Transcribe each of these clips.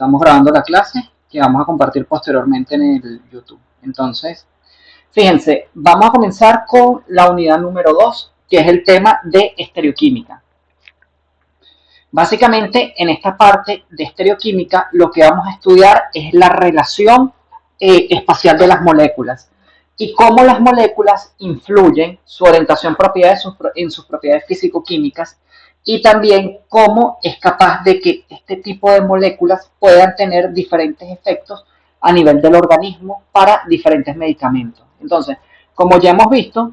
Estamos grabando la clase que vamos a compartir posteriormente en el YouTube. Entonces, fíjense, vamos a comenzar con la unidad número 2, que es el tema de estereoquímica. Básicamente, en esta parte de estereoquímica, lo que vamos a estudiar es la relación espacial de las moléculas y cómo las moléculas influyen su orientación en sus propiedades físico-químicas y también cómo es capaz de que este tipo de moléculas puedan tener diferentes efectos a nivel del organismo para diferentes medicamentos. Entonces, como ya hemos visto,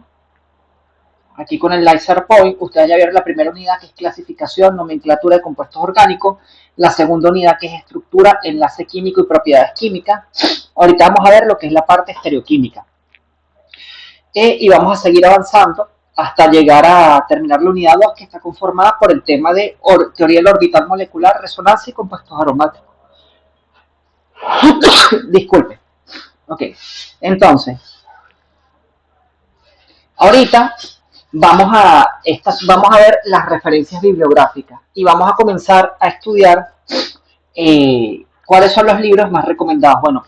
aquí con el Laser Point, ustedes ya vieron la primera unidad que es clasificación, nomenclatura de compuestos orgánicos, la segunda unidad que es estructura, enlace químico y propiedades químicas. Ahorita vamos a ver lo que es la parte estereoquímica. Y vamos a seguir avanzando hasta llegar a terminar la unidad 2, que está conformada por el tema de teoría del orbital molecular, resonancia y compuestos aromáticos. Disculpe. Ok, entonces, ahorita vamos a ver las referencias bibliográficas y vamos a comenzar a estudiar cuáles son los libros más recomendados. Bueno,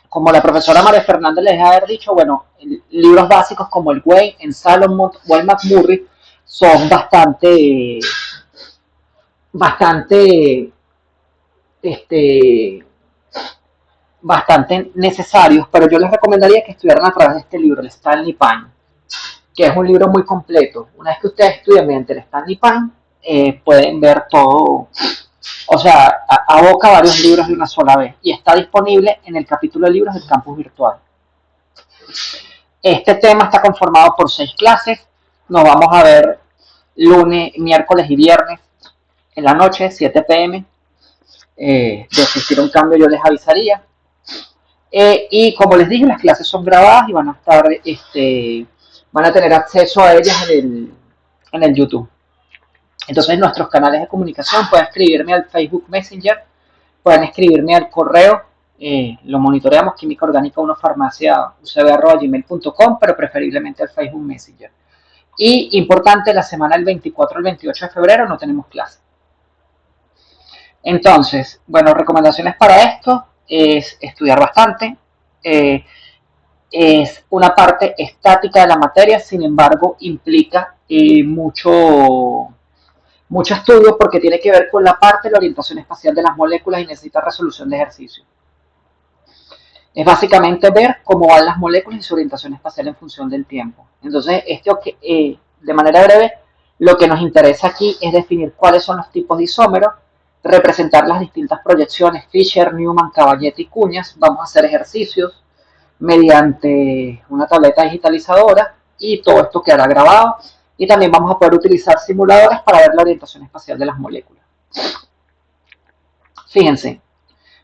como la profesora María Fernanda les ha dicho, bueno, libros básicos como el Wayne, en Salomon o el McMurray son bastante, este, bastante necesarios, pero yo les recomendaría que estudiaran a través de este libro, el Stanley Pine, que es un libro muy completo. Una vez que ustedes estudian mediante el Stanley Pine, pueden ver todo, o sea, aboca varios libros de una sola vez y está disponible en el capítulo de libros del campus virtual. Este tema está conformado por 6 clases. Nos vamos a ver lunes, miércoles y viernes en la noche, 7 pm. De existir un cambio yo les avisaría. Y como les dije, las clases son grabadas y van a estar, van a tener acceso a ellas en el YouTube. Entonces, nuestros canales de comunicación pueden escribirme al Facebook Messenger, pueden escribirme al correo, lo monitoreamos, química orgánica 1 farmacia ucb@gmail.com, pero preferiblemente al Facebook Messenger. Y importante, la semana del 24 al 28 de febrero no tenemos clase. Entonces, bueno, recomendaciones para esto es estudiar bastante. Es una parte estática de la materia, sin embargo, implica mucho estudio porque tiene que ver con la parte de la orientación espacial de las moléculas y necesita resolución de ejercicio. Es básicamente ver cómo van las moléculas y su orientación espacial en función del tiempo. Entonces, de manera breve, lo que nos interesa aquí es definir cuáles son los tipos de isómeros, representar las distintas proyecciones Fisher, Newman, Cavallete y Cuñas. Vamos a hacer ejercicios mediante una tableta digitalizadora y todo esto quedará grabado. Y también vamos a poder utilizar simuladores para ver la orientación espacial de las moléculas. Fíjense,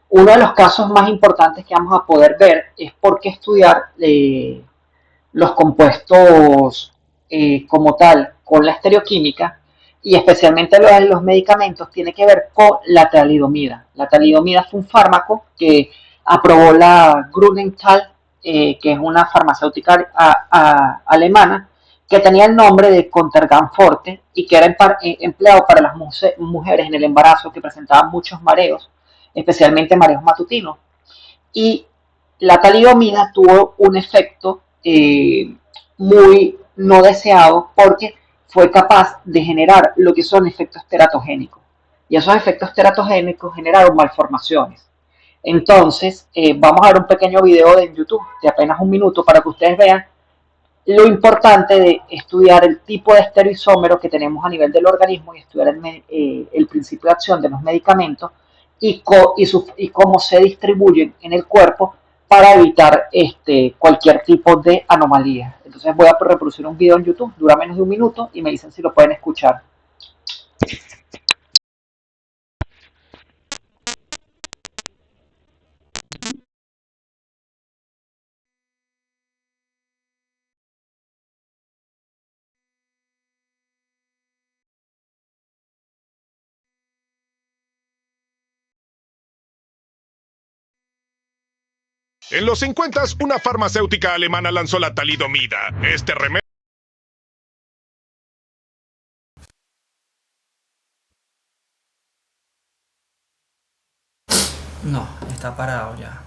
uno de los casos más importantes que vamos a poder ver es por qué estudiar los compuestos como tal con la estereoquímica y especialmente los medicamentos tiene que ver con la talidomida. La talidomida fue un fármaco que aprobó la Grünenthal, que es una farmacéutica alemana, que tenía el nombre de Contergan Forte y que era empleado para las mujeres en el embarazo que presentaban muchos mareos, especialmente mareos matutinos. Y la talidomida tuvo un efecto muy no deseado porque fue capaz de generar lo que son efectos teratogénicos. Y esos efectos teratogénicos generaron malformaciones. Entonces, vamos a ver un pequeño video de YouTube de apenas un minuto para que ustedes vean lo importante de estudiar el tipo de estereoisómero que tenemos a nivel del organismo y estudiar el principio de acción de los medicamentos y cómo se distribuyen en el cuerpo para evitar cualquier tipo de anomalía. Entonces voy a reproducir un video en YouTube, dura menos de un minuto y me dicen si lo pueden escuchar. En los 50, una farmacéutica alemana lanzó la talidomida. Este remedio No, está parado ya.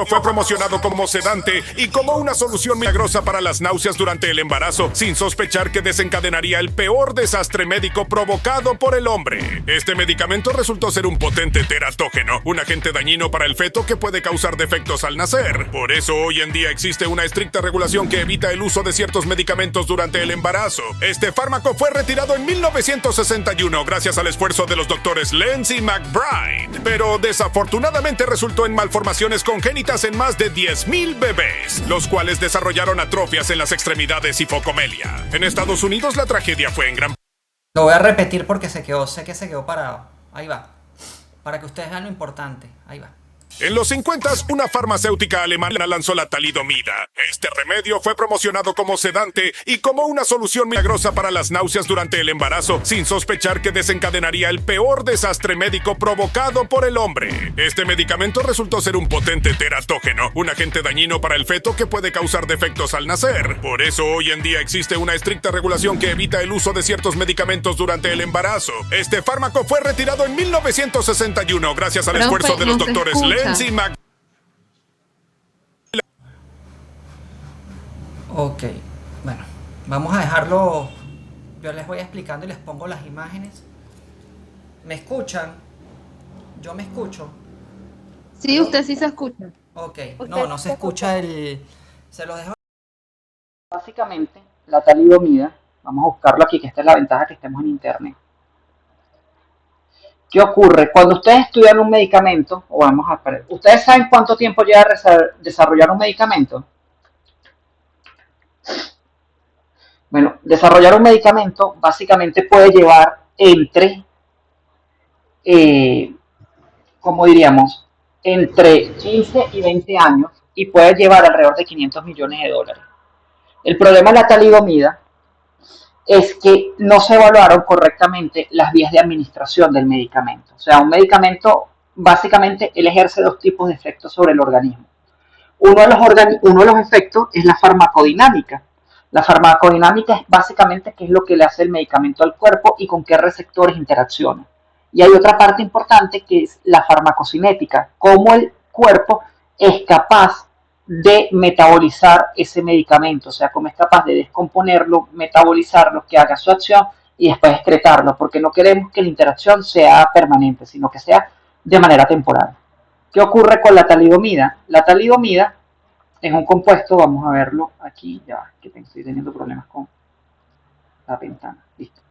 Fue promocionado como sedante y como una solución milagrosa para las náuseas durante el embarazo, sin sospechar que desencadenaría el peor desastre médico provocado por el hombre. Este medicamento resultó ser un potente teratógeno, un agente dañino para el feto que puede causar defectos al nacer. Por eso hoy en día existe una estricta regulación que evita el uso de ciertos medicamentos durante el embarazo. Este fármaco fue retirado en 1961 gracias al esfuerzo de los doctores Lenz y McBride, pero desafortunadamente resultó en malformaciones congénitas en más de 10,000 bebés, los cuales desarrollaron atrofias en las extremidades y focomelia. En Estados Unidos la tragedia fue en gran... Lo voy a repetir porque sé que se quedó parado. Ahí va. Para que ustedes vean lo importante. Ahí va. En los 50s, una farmacéutica alemana lanzó la talidomida. Este remedio fue promocionado como sedante y como una solución milagrosa para las náuseas durante el embarazo, sin sospechar que desencadenaría el peor desastre médico provocado por el hombre. Este medicamento resultó ser un potente teratógeno, un agente dañino para el feto que puede causar defectos al nacer. Por eso hoy en día existe una estricta regulación que evita el uso de ciertos medicamentos durante el embarazo. Este fármaco fue retirado en 1961 gracias al esfuerzo de los doctores Lenz y McBride. Ok, bueno, vamos a dejarlo. Yo les voy explicando y les pongo las imágenes. ¿Me escuchan? ¿Yo me escucho? Sí, usted sí se escucha. Ok, no se escucha el... Se lo dejo. Básicamente, la talidomida, vamos a buscarlo aquí, que esta es la ventaja que estemos en internet. ¿Qué ocurre? Cuando ustedes estudian un medicamento, o vamos a ver, ¿ustedes saben cuánto tiempo lleva a desarrollar un medicamento? Bueno, desarrollar un medicamento básicamente puede llevar entre, ¿cómo diríamos? Entre 15 y 20 años y puede llevar alrededor de 500 millones de dólares. El problema de la talidomida es que no se evaluaron correctamente las vías de administración del medicamento. O sea, un medicamento, básicamente, él ejerce dos tipos de efectos sobre el organismo. Uno de los efectos es la farmacodinámica. La farmacodinámica es básicamente qué es lo que le hace el medicamento al cuerpo y con qué receptores interacciona. Y hay otra parte importante que es la farmacocinética, cómo el cuerpo es capaz de metabolizar ese medicamento, o sea, cómo es capaz de descomponerlo, metabolizarlo, que haga su acción y después excretarlo, porque no queremos que la interacción sea permanente, sino que sea de manera temporal. ¿Qué ocurre con la talidomida? La talidomida es un compuesto, vamos a verlo aquí, ya que estoy teniendo problemas con la ventana, listo.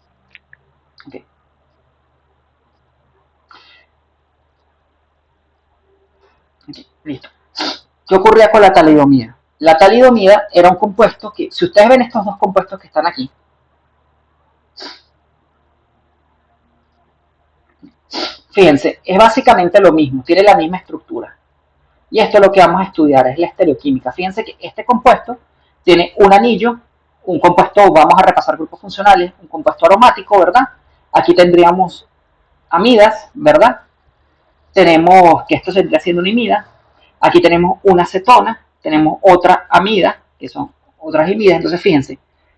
Okay. Okay, listo. ¿Qué ocurría con la talidomida? La talidomida era un compuesto que, si ustedes ven estos dos compuestos que están aquí, fíjense, es básicamente lo mismo, tiene la misma estructura. Y esto es lo que vamos a estudiar, es la estereoquímica. Fíjense que este compuesto tiene un anillo, un compuesto, vamos a repasar grupos funcionales, un compuesto aromático, ¿verdad? Aquí tendríamos amidas, ¿verdad? Tenemos, que esto vendría siendo una imida. Aquí tenemos una acetona, tenemos otra amida, que son otras imidas. Entonces, fíjense,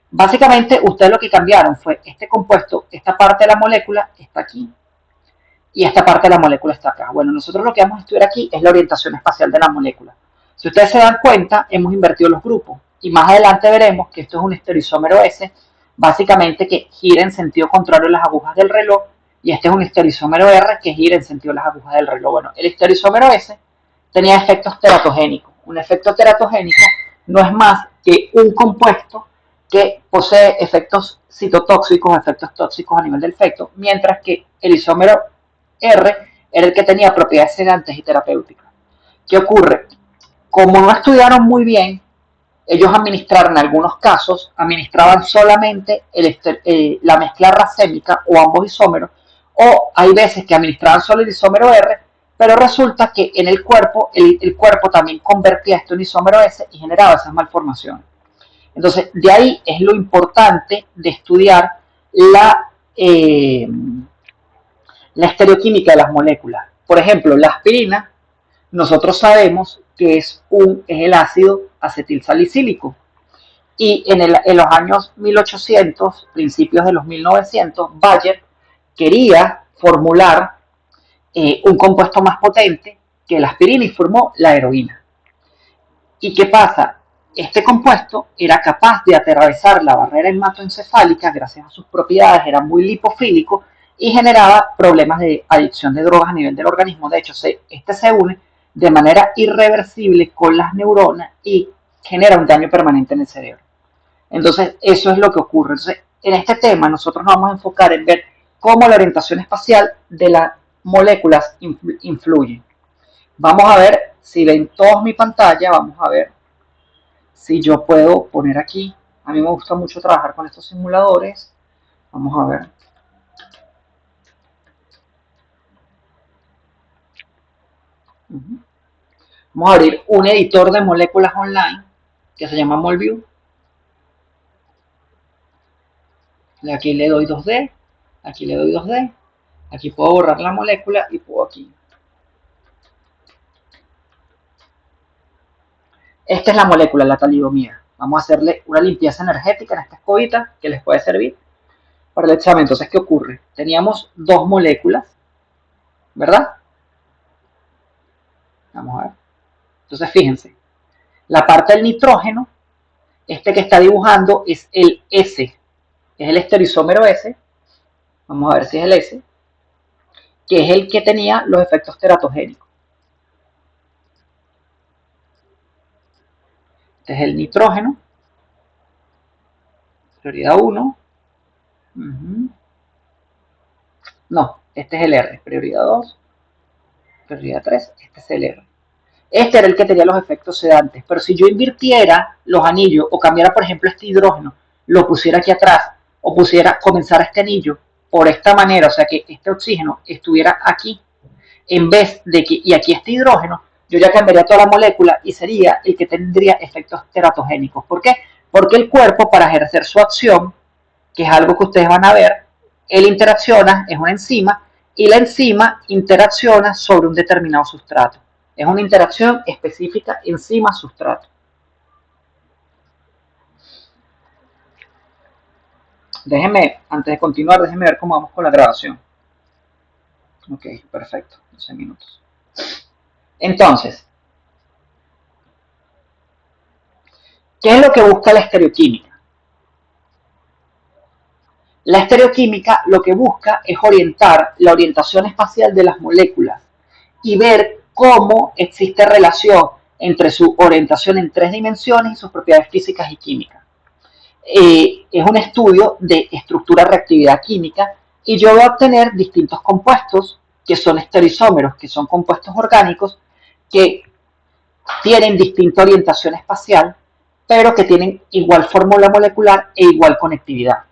básicamente ustedes lo que cambiaron fue este compuesto, esta parte de la molécula está aquí y esta parte de la molécula está acá. Bueno, nosotros lo que vamos a estudiar aquí es la orientación espacial de la molécula. Si ustedes se dan cuenta, hemos invertido los grupos y más adelante veremos que esto es un estereoisómero S, básicamente que gira en sentido contrario a las agujas del reloj, y este es un estereoisómero R que gira en sentido a las agujas del reloj. Bueno, el estereoisómero S tenía efectos teratogénicos. Un efecto teratogénico no es más que un compuesto que posee efectos citotóxicos, efectos tóxicos a nivel del feto, mientras que el isómero R era el que tenía propiedades sedantes y terapéuticas. ¿Qué ocurre? Como no estudiaron muy bien, ellos administraron en algunos casos, administraban solamente la mezcla racémica o ambos isómeros, o hay veces que administraban solo el isómero R, pero resulta que en el cuerpo también convertía esto en isómero S y generaba esas malformaciones. Entonces, de ahí es lo importante de estudiar la estereoquímica de las moléculas. Por ejemplo, la aspirina, nosotros sabemos que es el ácido acetilsalicílico. Y en los años 1800, principios de los 1900, Bayer quería formular un compuesto más potente que la aspirina y formó la heroína. ¿Y qué pasa? Este compuesto era capaz de atravesar la barrera hematoencefálica gracias a sus propiedades, era muy lipofílico y generaba problemas de adicción de drogas a nivel del organismo. De hecho, este se une de manera irreversible con las neuronas y genera un daño permanente en el cerebro. Entonces, eso es lo que ocurre. Entonces, en este tema nosotros nos vamos a enfocar en ver cómo la orientación espacial de las moléculas influye. Vamos a ver, si ven todos mi pantalla, vamos a ver si yo puedo poner aquí. A mí me gusta mucho trabajar con estos simuladores. Vamos a ver. Vamos a abrir un editor de moléculas online que se llama Molview. Aquí le doy 2D, aquí le doy 2D, aquí puedo borrar la molécula y puedo aquí. Esta es la molécula, la talidomida. Vamos a hacerle una limpieza energética en esta escobita que les puede servir para el examen. Entonces, ¿qué ocurre? Teníamos dos moléculas, ¿verdad? Vamos a ver. Entonces, fíjense, la parte del nitrógeno, este que está dibujando es el S, es el estereoisómero S. Vamos a ver si es el S, que es el que tenía los efectos teratogénicos. Este es el nitrógeno, prioridad 1. No, este es el R, prioridad 2, prioridad 3, este es el R. Este era el que tenía los efectos sedantes, pero si yo invirtiera los anillos o cambiara, por ejemplo, este hidrógeno, lo pusiera aquí atrás o comenzara este anillo por esta manera, o sea que este oxígeno estuviera aquí, en vez de que, y aquí este hidrógeno, yo ya cambiaría toda la molécula y sería el que tendría efectos teratogénicos. ¿Por qué? Porque el cuerpo, para ejercer su acción, que es algo que ustedes van a ver, él interacciona, es una enzima, y la enzima interacciona sobre un determinado sustrato. Es una interacción específica enzima-sustrato. Déjenme, antes de continuar, déjenme ver cómo vamos con la grabación. Ok, perfecto, 12 minutos. Entonces, ¿qué es lo que busca la estereoquímica? La estereoquímica lo que busca es orientar la orientación espacial de las moléculas y ver cómo existe relación entre su orientación en 3 dimensiones y sus propiedades físicas y químicas. Es un estudio de estructura-reactividad química y yo voy a obtener distintos compuestos que son estereoisómeros, que son compuestos orgánicos que tienen distinta orientación espacial, pero que tienen igual fórmula molecular e igual conectividad.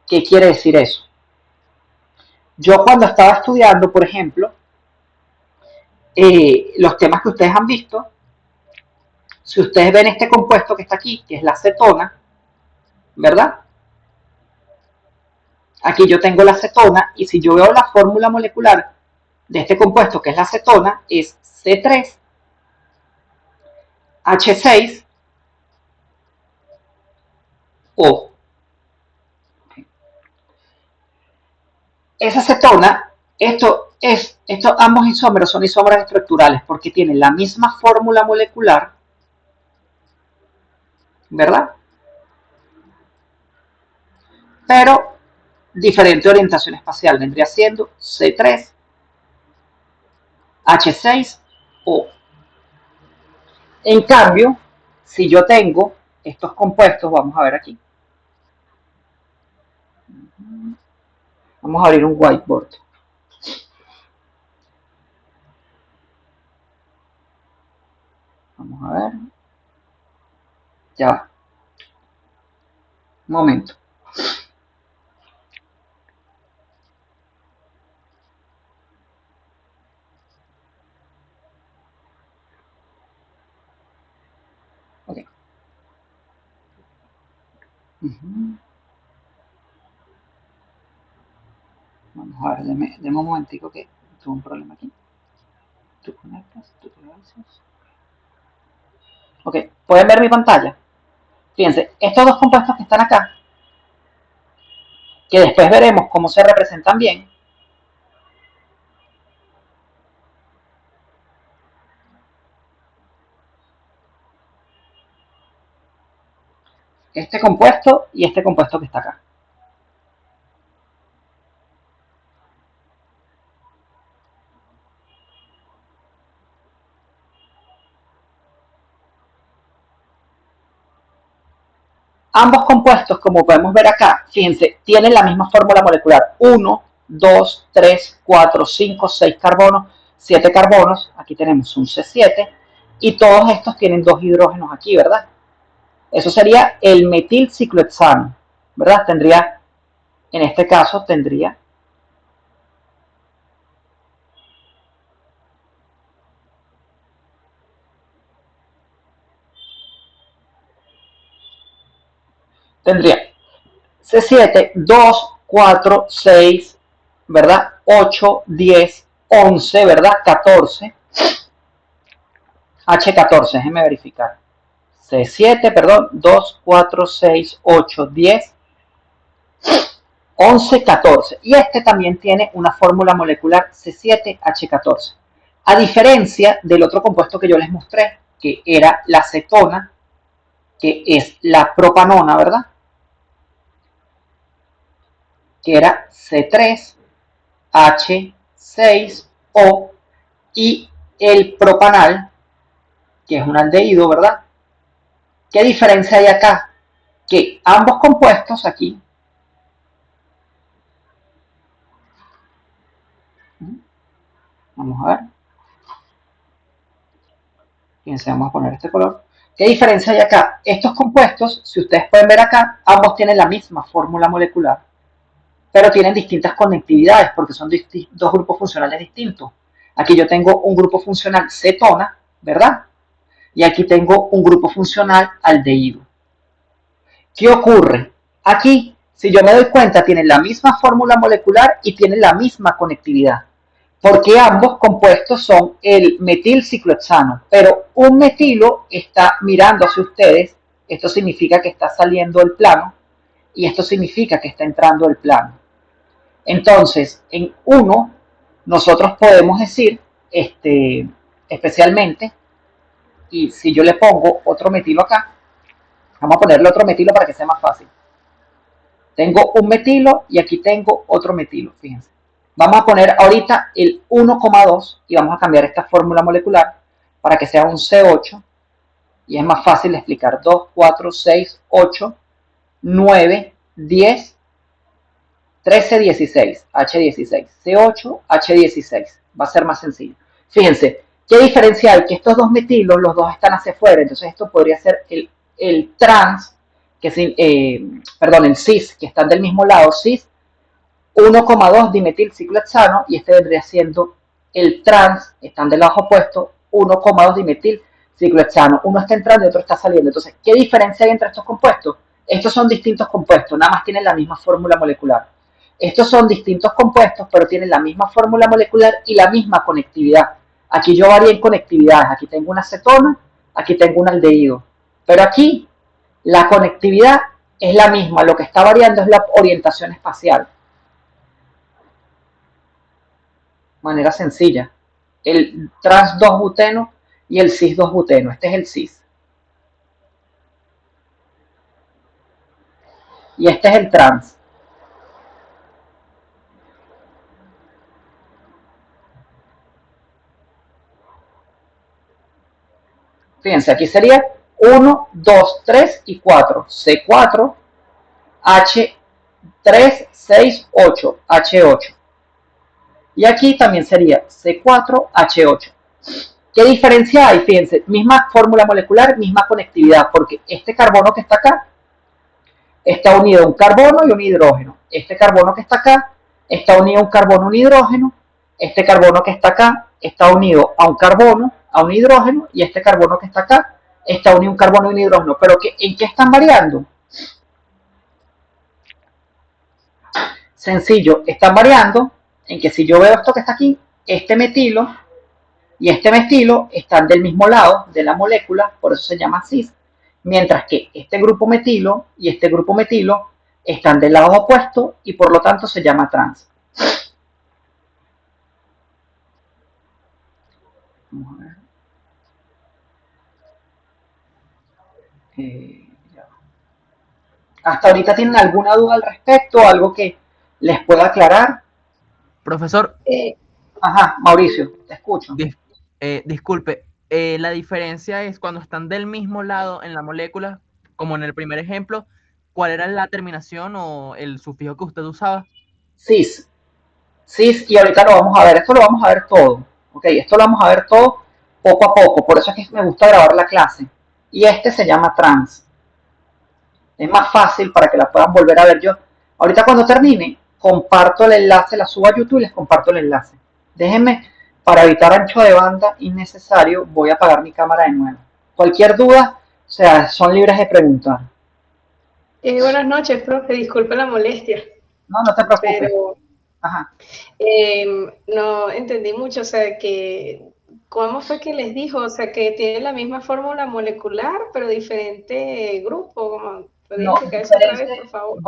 ¿Qué quiere decir eso? Yo cuando estaba estudiando, por ejemplo, los temas que ustedes han visto, si ustedes ven este compuesto que está aquí, que es la acetona, ¿verdad? Aquí yo tengo la acetona y si yo veo la fórmula molecular de este compuesto, que es la acetona, es C3H6O. Esa acetona, ambos isómeros son isómeros estructurales porque tienen la misma fórmula molecular, ¿verdad? Pero diferente orientación espacial, vendría siendo C3H6O. En cambio, si yo tengo estos compuestos, vamos a ver aquí. Vamos a abrir un whiteboard. Vamos a ver. Ya va. Un momento. Ok. Vamos a ver, deme un momentico que tuve un problema aquí. Tú conectas, tú te haces. Ok, ¿pueden ver mi pantalla? Fíjense, estos dos compuestos que están acá, que después veremos cómo se representan bien, este compuesto y este compuesto que está acá. Ambos compuestos, como podemos ver acá, fíjense, tienen la misma fórmula molecular. 1, 2, 3, 4, 5, 6 carbonos, 7 carbonos. Aquí tenemos un C7. Y todos estos tienen 2 hidrógenos aquí, ¿verdad? Eso sería el metilciclohexano, ¿verdad? Tendría, en este caso, tendría C7, 2, 4, 6, ¿verdad? 8, 10, 11, ¿verdad? 14. H14, déjenme verificar. C7, perdón, 2, 4, 6, 8, 10, 11, 14. Y este también tiene una fórmula molecular C7H14. A diferencia del otro compuesto que yo les mostré, que era la cetona, que es la propanona, ¿verdad? Que era C3H6O, y el propanal, que es un aldehído, ¿verdad? ¿Qué diferencia hay acá? Que ambos compuestos aquí, vamos a ver, fíjense, vamos a poner este color. ¿Qué diferencia hay acá? Estos compuestos, si ustedes pueden ver acá, ambos tienen la misma fórmula molecular, pero tienen distintas conectividades porque son dos grupos funcionales distintos. Aquí yo tengo un grupo funcional cetona, ¿verdad? Y aquí tengo un grupo funcional aldehído. ¿Qué ocurre? Aquí, si yo me doy cuenta, tienen la misma fórmula molecular y tienen la misma conectividad, porque ambos compuestos son el metilciclohexano, pero un metilo está mirando hacia ustedes, esto significa que está saliendo del plano, y esto significa que está entrando el plano. Entonces, en uno, nosotros podemos decir, especialmente, y si yo le pongo otro metilo acá, vamos a ponerle otro metilo para que sea más fácil. Tengo un metilo y aquí tengo otro metilo, fíjense. Vamos a poner ahorita el 1,2 y vamos a cambiar esta fórmula molecular para que sea un C8 y es más fácil de explicar. 2, 4, 6, 8, 9, 10, 13, 16, H16, C8, H16. Va a ser más sencillo. Fíjense, ¿qué diferencia hay? Que estos dos metilos, los dos están hacia afuera, entonces esto podría ser el trans, que es, perdón, el cis, que están del mismo lado, cis, 1,2 dimetilciclohexano, y este vendría siendo el trans, están del lado opuesto, 1,2 dimetilciclohexano. Uno está entrando y otro está saliendo. Entonces, ¿qué diferencia hay entre estos compuestos? Estos son distintos compuestos, nada más tienen la misma fórmula molecular. Estos son distintos compuestos, pero tienen la misma fórmula molecular y la misma conectividad. Aquí yo varío en conectividades. Aquí tengo una cetona, aquí tengo un aldehído. Pero aquí la conectividad es la misma. Lo que está variando es la orientación espacial. Manera sencilla. El trans 2-buteno y el cis 2-buteno. Este es el cis. Y este es el trans. Fíjense, aquí sería 1, 2, 3 y 4. C4, H3, 6, 8, H8. Y aquí también sería C4H8. ¿Qué diferencia hay? Fíjense, misma fórmula molecular, misma conectividad, porque este carbono que está acá está unido a un carbono y un hidrógeno. Este carbono que está acá está unido a un carbono y un hidrógeno. Este carbono que está acá está unido a un carbono, a un hidrógeno, y este carbono que está acá está unido a un carbono y un hidrógeno. ¿Pero en qué están variando? Sencillo, están variando en que si yo veo esto que está aquí, este metilo y este metilo están del mismo lado de la molécula, por eso se llama cis, mientras que este grupo metilo y este grupo metilo están del lado opuesto y por lo tanto se llama trans. Vamos a ver. Ya. ¿Hasta ahorita tienen alguna duda al respecto? ¿Algo que les pueda aclarar? Profesor, Ajá, Mauricio, te escucho. disculpe, la diferencia es cuando están del mismo lado en la molécula, como en el primer ejemplo, ¿cuál era la terminación o el sufijo que usted usaba? Cis. Cis, y ahorita lo vamos a ver. Esto lo vamos a ver todo. Ok, esto lo vamos a ver todo poco a poco. Por eso es que me gusta grabar la clase. Y este se llama trans. Es más fácil para que la puedan volver a ver yo. Ahorita cuando termine, comparto el enlace, la subo a YouTube y les comparto el enlace. Déjenme, para evitar ancho de banda innecesario, voy a apagar mi cámara de nuevo. Cualquier duda, o sea, son libres de preguntar. Buenas noches, profe. Disculpe la molestia, No, no te preocupes. pero Ajá. no entendí mucho. O sea, ¿cómo fue que les dijo? O sea, que tiene la misma fórmula molecular, pero diferente grupo. ¿Cómo? ¿Puede No, explicar eso otra vez, diferente. por favor?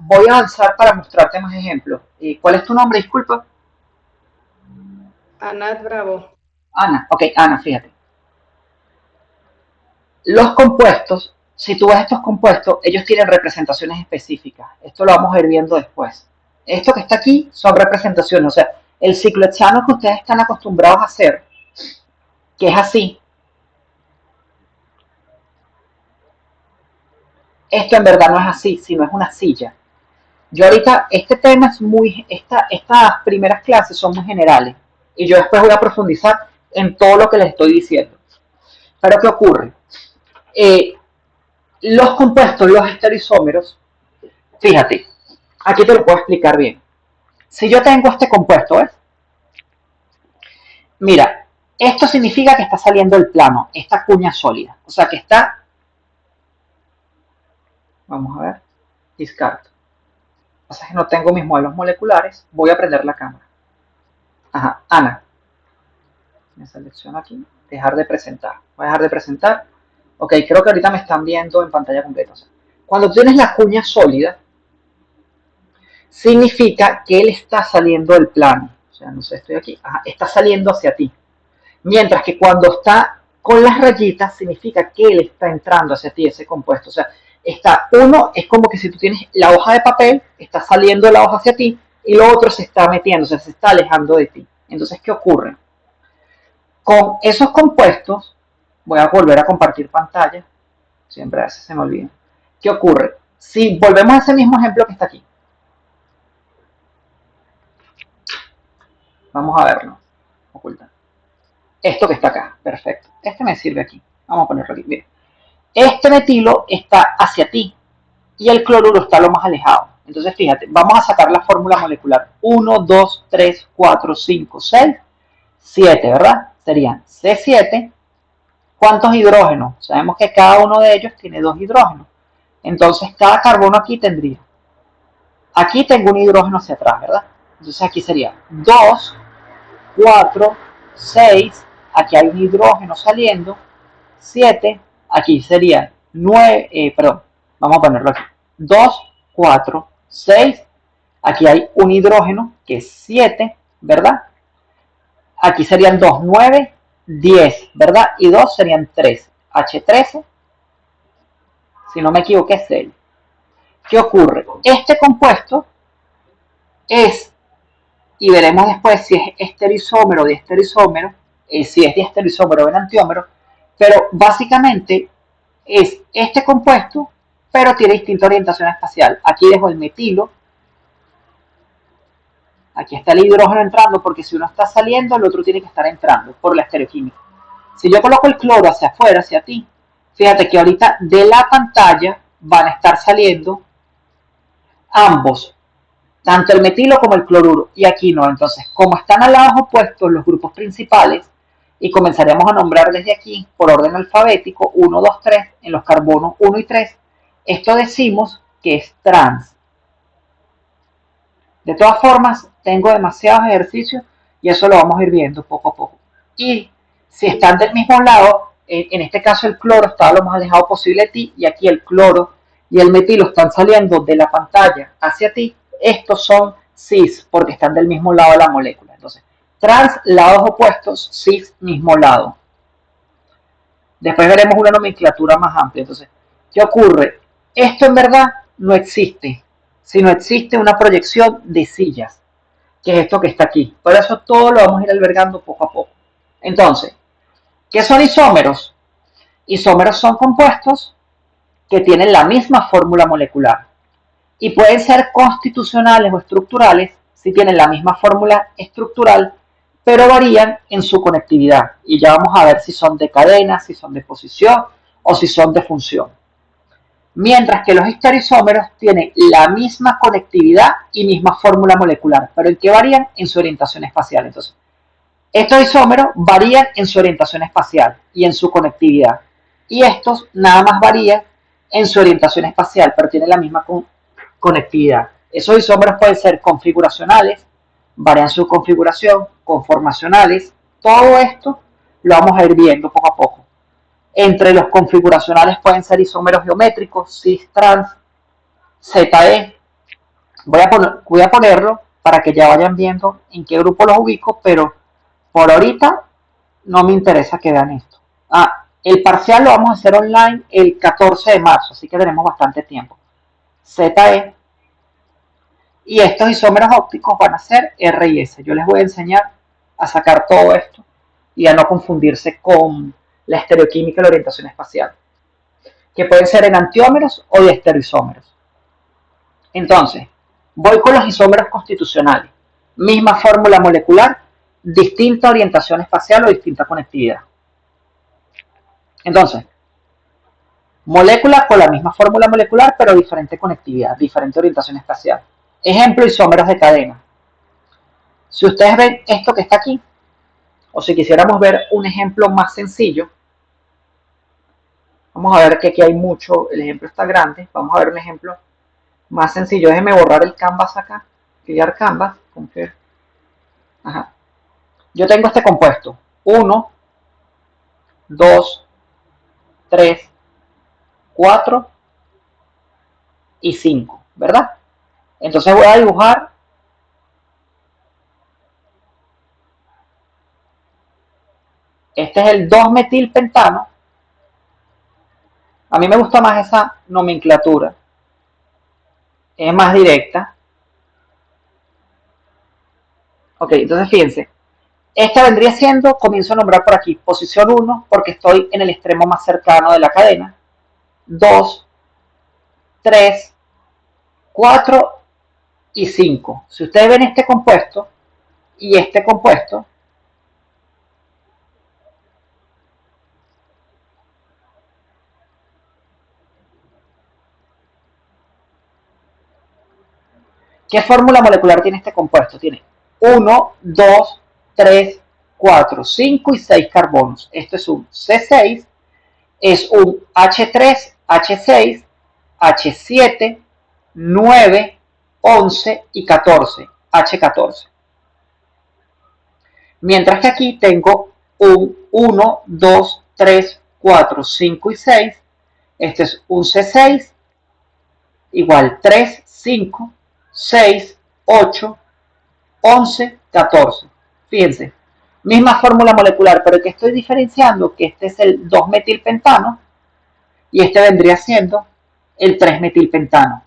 Voy a avanzar para mostrarte más ejemplos. ¿Cuál es tu nombre? Disculpa. Anat Bravo. Ana. Ok, Ana, fíjate. Los compuestos, si tú ves estos compuestos, ellos tienen representaciones específicas. Esto lo vamos a ir viendo después. Esto que está aquí son representaciones. O sea, el ciclohexano que ustedes están acostumbrados a hacer, que es así, esto en verdad no es así, sino es una silla. Yo ahorita, este tema es estas primeras clases son muy generales y yo después voy a profundizar en todo lo que les estoy diciendo. Pero ¿qué ocurre? Los compuestos, los estereoisómeros, fíjate, aquí te lo puedo explicar bien. Si yo tengo este compuesto, ¿ves? Mira, esto significa que está saliendo del plano, esta cuña sólida, o sea que está, vamos a ver, descarto. O sea que no tengo mis modelos moleculares, voy a prender la cámara. Ajá, Ana. Me selecciono aquí, dejar de presentar. Voy a dejar de presentar. Ok, creo que ahorita me están viendo en pantalla completa. O sea, cuando tienes la cuña sólida, significa que él está saliendo del plano. O sea, no sé, estoy aquí. Ajá, está saliendo hacia ti. Mientras que cuando está con las rayitas, significa que él está entrando hacia ti, ese compuesto. O sea, uno es como que si tú tienes la hoja de papel, está saliendo la hoja hacia ti, y lo otro se está metiendo, o sea, se está alejando de ti. Entonces, ¿qué ocurre? Con esos compuestos, voy a volver a compartir pantalla, siempre a veces se me olvida. ¿Qué ocurre? Si volvemos a ese mismo ejemplo que está aquí, vamos a verlo, ocultar. Esto que está acá, perfecto. Este me sirve aquí, vamos a ponerlo aquí. Bien. Este metilo está hacia ti y el cloruro está lo más alejado. Entonces, fíjate, vamos a sacar la fórmula molecular. 1, 2, 3, 4, 5, 6, 7, ¿verdad? Serían C7. ¿Cuántos hidrógenos? Sabemos que cada uno de ellos tiene 2 hidrógenos. Entonces, cada carbono aquí tendría. Aquí tengo un hidrógeno hacia atrás, ¿verdad? Entonces, aquí sería 2, 4, 6. Aquí hay un hidrógeno saliendo. 7. Aquí sería 9, perdón, vamos a ponerlo aquí. 2, 4, 6. Aquí hay un hidrógeno que es 7, ¿verdad? Aquí serían 2, 9, 10, ¿verdad? Y 2 serían 3. H13, si no me equivoqué, es 6. ¿Qué ocurre? Este compuesto es, y veremos después si es estereoisómero o diestereoisómero, si es diestereoisómero o enantiómero, pero básicamente es este compuesto, pero tiene distinta orientación espacial. Aquí dejo el metilo, aquí está el hidrógeno entrando, porque si uno está saliendo, el otro tiene que estar entrando por la estereoquímica. Si yo coloco el cloro hacia afuera, hacia ti, fíjate que ahorita de la pantalla van a estar saliendo ambos, tanto el metilo como el cloruro, y aquí no. Entonces, como están a lados opuestos los grupos principales, y comenzaremos a nombrar desde aquí por orden alfabético 1, 2, 3 en los carbonos 1 y 3, esto decimos que es trans. De todas formas, tengo demasiados ejercicios y eso lo vamos a ir viendo poco a poco. Y Si están del mismo lado, en este caso el cloro está lo más alejado posible de ti y aquí el cloro y el metilo están saliendo de la pantalla hacia ti, estos son cis porque están del mismo lado de la molécula. Entonces, trans, lados opuestos, cis, mismo lado. Después veremos una nomenclatura más amplia. Entonces, ¿qué ocurre? Esto en verdad no existe, sino existe una proyección de sillas, que es esto que está aquí. Por eso todo lo vamos a ir albergando poco a poco. Entonces, ¿qué son isómeros? Isómeros son compuestos que tienen la misma fórmula molecular y pueden ser constitucionales o estructurales si tienen la misma fórmula estructural, pero varían en su conectividad. Y ya vamos a ver si son de cadena, si son de posición o si son de función. Mientras que los estereoisómeros tienen la misma conectividad y misma fórmula molecular, pero ¿en qué varían? En su orientación espacial. Entonces, estos isómeros varían en su orientación espacial y en su conectividad. Y estos nada más varían en su orientación espacial, pero tienen la misma conectividad. Esos isómeros pueden ser configuracionales, varían su configuración, conformacionales. Todo esto lo vamos a ir viendo poco a poco. Entre los configuracionales pueden ser isómeros geométricos, cis, trans, ZE. Voy a ponerlo para que ya vayan viendo en qué grupo los ubico, pero por ahorita no me interesa que vean esto. El parcial lo vamos a hacer online el 14 de marzo, así que tenemos bastante tiempo. ZE. Y estos isómeros ópticos van a ser R y S. Yo les voy a enseñar a sacar todo esto y a no confundirse con la estereoquímica y la orientación espacial, que pueden ser enantiómeros o diestereoisómeros. Entonces, voy con los isómeros constitucionales. Misma fórmula molecular, distinta orientación espacial o distinta conectividad. Entonces, moléculas con la misma fórmula molecular, pero diferente conectividad, diferente orientación espacial. Ejemplo, isómeros de cadena. Si ustedes ven esto que está aquí, o si quisiéramos ver un ejemplo más sencillo, vamos a ver que aquí hay mucho, el ejemplo está grande, vamos a ver un ejemplo más sencillo. Déjenme borrar el canvas acá, crear canvas, Ajá. Yo tengo este compuesto, 1, 2, 3, 4 y 5, ¿verdad? Entonces voy a dibujar este es el 2-metilpentano. A mí me gusta más esa nomenclatura, es más directa. Ok, entonces fíjense, esta vendría siendo, comienzo a nombrar por aquí, posición 1, porque estoy en el extremo más cercano de la cadena, 2, 3, 4 y 5. Si ustedes ven este compuesto y este compuesto, ¿qué fórmula molecular tiene este compuesto? Tiene 1, 2, 3, 4, 5 y 6 carbonos. Esto es un C6, es un H3, H6, H7, 9, 11 y 14, H14. Mientras que aquí tengo un 1, 2, 3, 4, 5 y 6. Este es un C6, igual 3, 5, 6, 8, 11, 14. Fíjense, misma fórmula molecular, pero que estoy diferenciando que este es el 2-metilpentano y este vendría siendo el 3-metilpentano.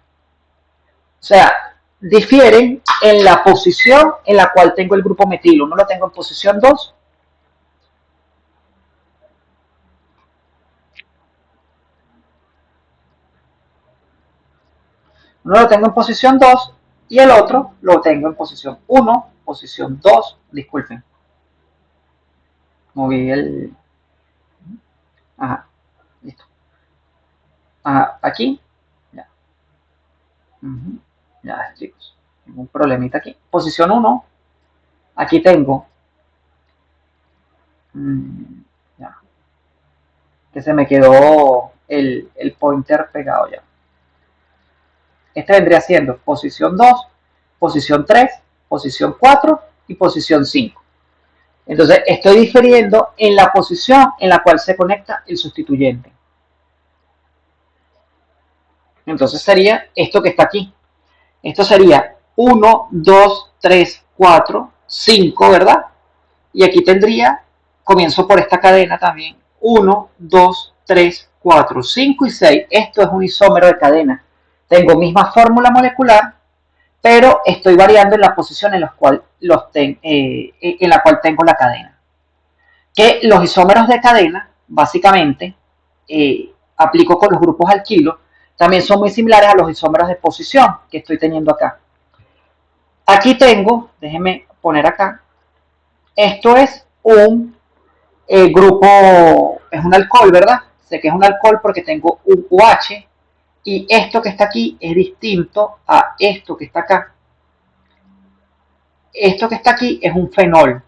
O sea, difieren en la posición en la cual tengo el grupo metilo. Uno lo tengo en posición 2. Uno lo tengo en posición 2 y el otro lo tengo en posición 1, posición 2, disculpen. Moví el... Ajá, listo. Ajá, aquí. Ya. Ya, chicos. Tengo un problemita aquí. Posición 1. Aquí tengo... ya. Que se me quedó el pointer pegado ya. Este vendría siendo posición 2, posición 3, posición 4 y posición 5. Entonces estoy difiriendo en la posición en la cual se conecta el sustituyente. Entonces sería esto que está aquí. Esto sería 1, 2, 3, 4, 5, ¿verdad? Y aquí tendría, comienzo por esta cadena también, 1, 2, 3, 4, 5 y 6. Esto es un isómero de cadena. Tengo misma fórmula molecular, pero estoy variando en la posición en la cual, tengo la cadena. Que los isómeros de cadena, básicamente, aplico con los grupos alquilo, también son muy similares a los isómeros de posición que estoy teniendo acá. Aquí tengo, déjenme poner acá, esto es un grupo, es un alcohol, ¿verdad? Sé que es un alcohol porque tengo un OH y esto que está aquí es distinto a esto que está acá. Esto que está aquí es un fenol.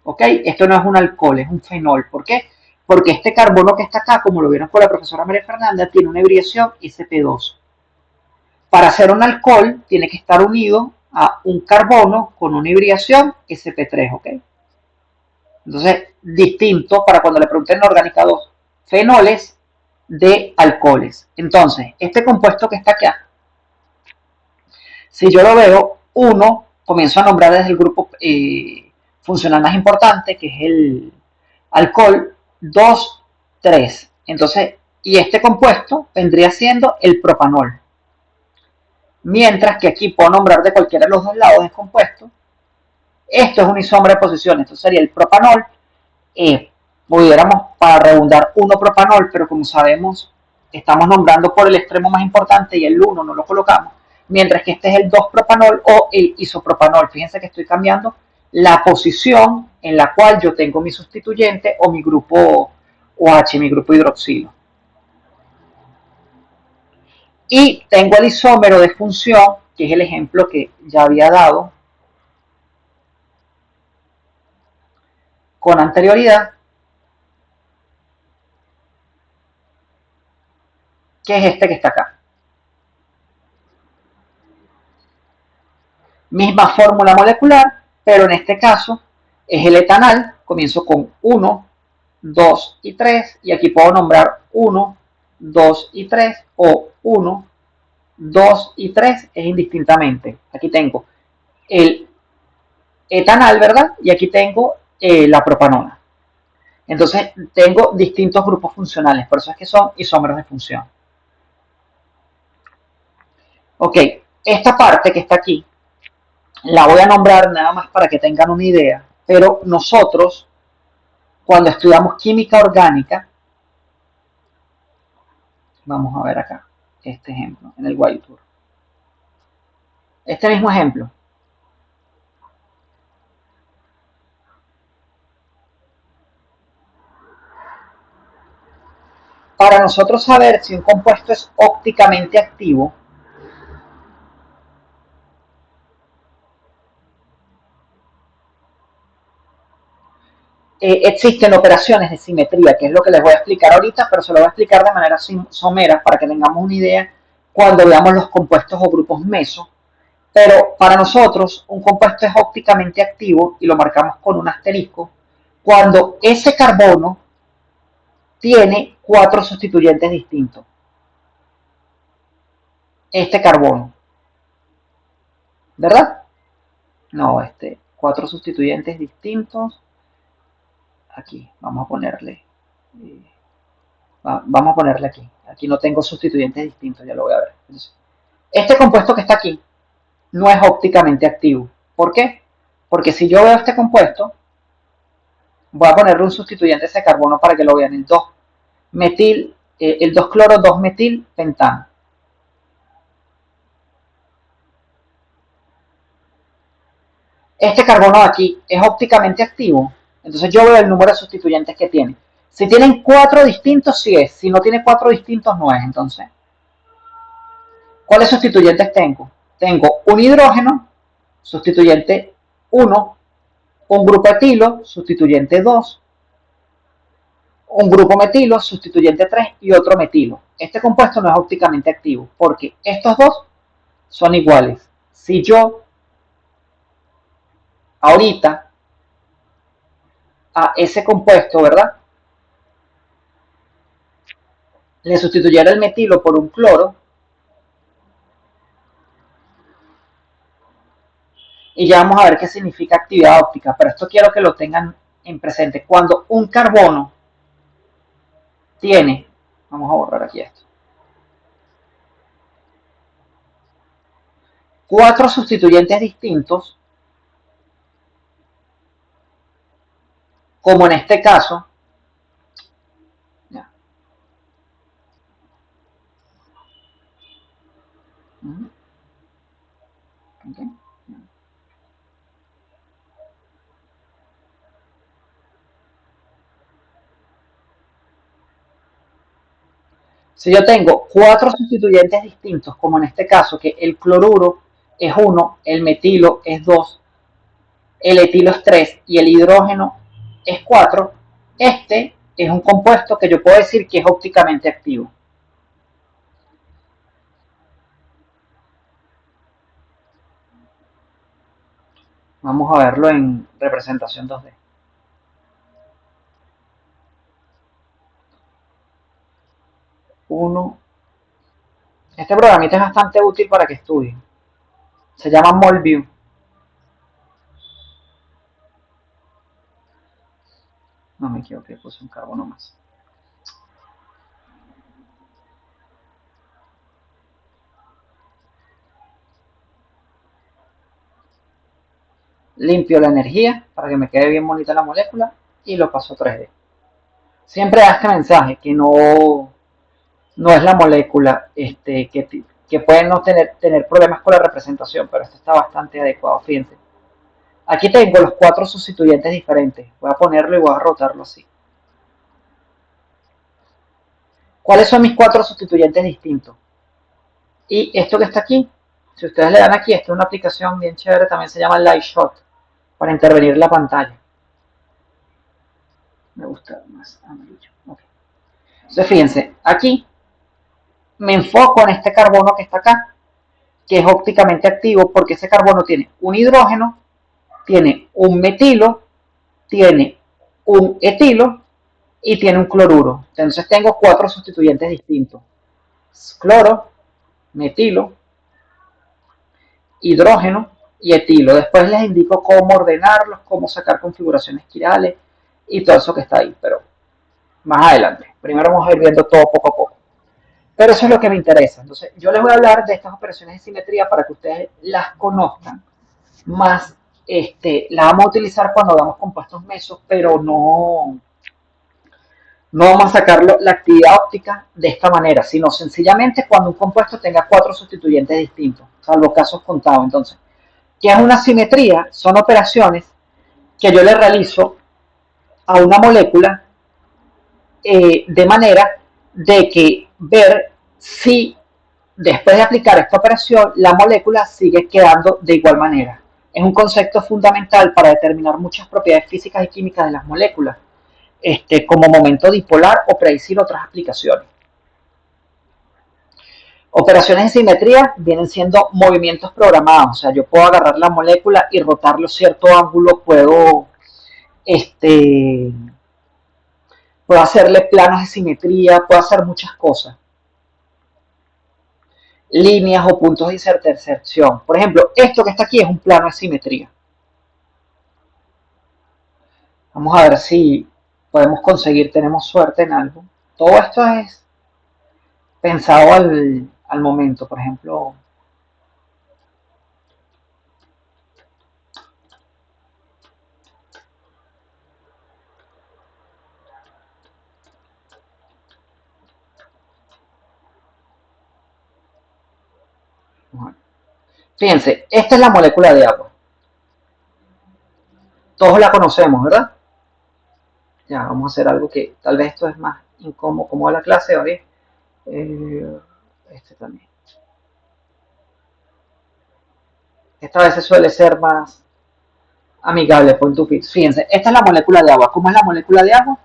¿Ok? Esto no es un alcohol, es un fenol. ¿Por qué? Porque este carbono que está acá, como lo vieron con la profesora María Fernanda, tiene una hibridación sp2. Para hacer un alcohol, tiene que estar unido a un carbono con una hibridación sp3, ¿ok? Entonces, distinto para cuando le pregunten en la orgánica 2, fenoles de alcoholes. Entonces, este compuesto que está acá, si yo lo veo, 1, comienzo a nombrar desde el grupo funcional más importante, que es el alcohol, 2, 3. Entonces, y este compuesto vendría siendo el propanol. Mientras que aquí puedo nombrar de cualquiera de los dos lados del compuesto. Esto es un isómero de posición, esto sería el propanol. Pudiéramos, para redundar, 1-propanol, pero como sabemos, estamos nombrando por el extremo más importante y el 1 no lo colocamos. Mientras que este es el 2-propanol o el isopropanol. Fíjense que estoy cambiando la posición en la cual yo tengo mi sustituyente o mi grupo OH, mi grupo hidroxilo. Y tengo el isómero de función, que es el ejemplo que ya había dado con anterioridad, que es este que está acá. Misma fórmula molecular, pero en este caso es el etanal. Comienzo con 1, 2 y 3, y aquí puedo nombrar 1, 2 y 3, o 1, 2 y 3 es indistintamente. Aquí tengo el etanal, ¿verdad? Y aquí tengo la propanona. Entonces tengo distintos grupos funcionales, por eso es que son isómeros de función. Ok, esta parte que está aquí, la voy a nombrar nada más para que tengan una idea, pero nosotros, cuando estudiamos química orgánica, vamos a ver acá, este ejemplo, en el Whiteboard. Este mismo ejemplo. Para nosotros saber si un compuesto es ópticamente activo, existen operaciones de simetría, que es lo que les voy a explicar ahorita, pero se lo voy a explicar de manera somera para que tengamos una idea cuando veamos los compuestos o grupos meso. Pero para nosotros un compuesto es ópticamente activo y lo marcamos con un asterisco cuando ese carbono tiene 4 sustituyentes distintos. Este carbono, ¿verdad? No, 4 sustituyentes distintos. Aquí, vamos a ponerle aquí. Aquí no tengo sustituyentes distintos, ya lo voy a ver. Entonces, este compuesto que está aquí no es ópticamente activo. ¿Por qué? Porque si yo veo este compuesto, voy a ponerle un sustituyente a ese carbono para que lo vean, el 2-metil, el 2-cloro 2-metil pentano. Este carbono de aquí es ópticamente activo, entonces yo veo el número de sustituyentes que tiene. Si tienen 4 distintos, sí es. Si no tiene 4 distintos, no es. Entonces, ¿cuáles sustituyentes tengo? Tengo un hidrógeno, sustituyente 1, un grupo etilo, sustituyente 2, un grupo metilo, sustituyente 3 y otro metilo. Este compuesto no es ópticamente activo porque estos dos son iguales. Si yo ahorita a ese compuesto, ¿verdad? Le sustituyera el metilo por un cloro y ya vamos a ver qué significa actividad óptica, pero esto quiero que lo tengan en presente. Cuando un carbono tiene, vamos a borrar aquí esto, 4 sustituyentes distintos, como en este caso, ya. Okay. Si yo tengo 4 sustituyentes distintos, como en este caso, que el cloruro es 1, el metilo es 2, el etilo es 3 y el hidrógeno es 4, este es un compuesto que yo puedo decir que es ópticamente activo. Vamos a verlo en representación 2D. Este programita es bastante útil para que estudien. Se llama Molview. No me equivoqué, puse un carbono más. Limpio la energía para que me quede bien bonita la molécula y lo paso a 3D. Siempre da este mensaje que no es la molécula, que pueden no tener problemas con la representación, pero esto está bastante adecuado, fíjense. Aquí tengo los 4 sustituyentes diferentes. Voy a ponerlo y voy a rotarlo así. ¿Cuáles son mis 4 sustituyentes distintos? Y esto que está aquí, si ustedes le dan aquí, esta es una aplicación bien chévere, también se llama Light Shot, para intervenir en la pantalla. Me gusta más amarillo. Okay. Entonces fíjense, aquí me enfoco en este carbono que está acá, que es ópticamente activo porque ese carbono tiene un hidrógeno, tiene un metilo, tiene un etilo y tiene un cloruro. Entonces tengo 4 sustituyentes distintos. Cloro, metilo, hidrógeno y etilo. Después les indico cómo ordenarlos, cómo sacar configuraciones quirales y todo eso que está ahí, pero más adelante. Primero vamos a ir viendo todo poco a poco. Pero eso es lo que me interesa. Entonces, yo les voy a hablar de estas operaciones de simetría para que ustedes las conozcan. Más, las vamos a utilizar cuando hagamos compuestos mesos, pero no vamos a sacar la actividad óptica de esta manera, sino sencillamente cuando un compuesto tenga 4 sustituyentes distintos, salvo casos contados. Entonces, ¿qué es una simetría? Son operaciones que yo le realizo a una molécula de manera de que ver si después de aplicar esta operación la molécula sigue quedando de igual manera. Es un concepto fundamental para determinar muchas propiedades físicas y químicas de las moléculas, como momento dipolar o predecir otras aplicaciones. Operaciones de simetría vienen siendo movimientos programados, o sea, yo puedo agarrar la molécula y rotarlo cierto ángulo, puedo hacerle planos de simetría, puedo hacer muchas cosas. Líneas o puntos de intersección. Por ejemplo, esto que está aquí es un plano de simetría. Vamos a ver si podemos conseguir, tenemos suerte en algo. Todo esto es pensado al momento, por ejemplo. Fíjense, esta es la molécula de agua. Todos la conocemos, ¿verdad? Ya, vamos a hacer algo que tal vez esto es más incómodo, como la clase, ¿vale? Este también. Esta vez suele ser más amigable, point to fix. Fíjense, esta es la molécula de agua. ¿Cómo es la molécula de agua?